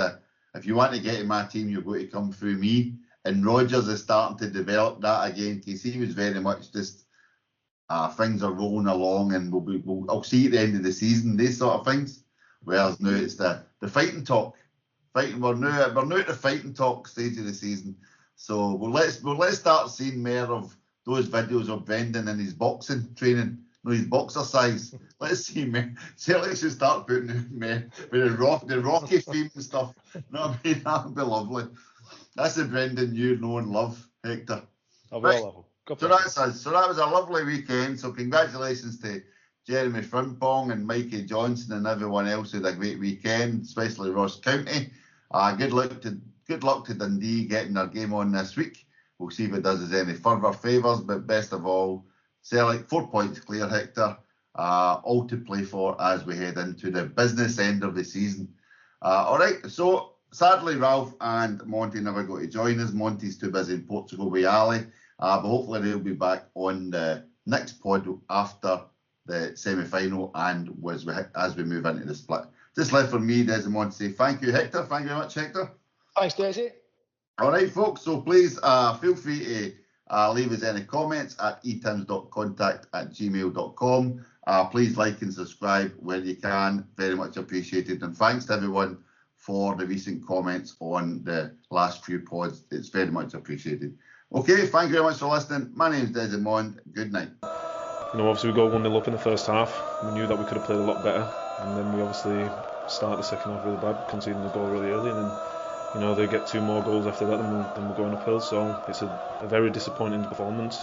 if you want to get in my team, you're going to come through me. And Rodgers is starting to develop that again, because he was very much just things are rolling along, and I'll see at the end of the season, these sort of things. Whereas now it's the fighting talk. We're now at the fighting talk stage of the season. So let's start seeing more of those videos of Brendan and his boxing training, his boxer size. Let's see, man. Celtic should start putting with the Rocky theme and stuff. You know what I mean? That'd be lovely. That's the Brendan you know and love, Hector. Right. So that's us. So that was a lovely weekend. So congratulations to Jeremie Frimpong and Mikey Johnstons and everyone else who had a great weekend, especially Ross County. Good luck to Dundee getting their game on this week. We'll see if it does us any further favours, but best of all, Celtic 4 points clear, Hector. All to play for as we head into the business end of the season. All right, so sadly Ralph and Monty never got to join us. Monty's too busy in Portugal with Ali, but hopefully they'll be back on the next pod after the semi-final and as we move into the split. Just left for me, Desmond, to say thank you, Hector. Thank you very much, Hector. Thanks, Desi. All right, folks, so please feel free to leave us any comments at etims.contact@gmail.com. Please like and subscribe where you can. Very much appreciated. And thanks to everyone for the recent comments on the last few pods. It's very much appreciated. Okay, thank you very much for listening. My name is Desmond. Good night. Obviously we got 1-0 up in the first half. We knew that we could have played a lot better. And then we obviously start the second half really bad, conceding the goal really early. And then they get 2 more goals after that, and we're going uphill. So it's a very disappointing performance.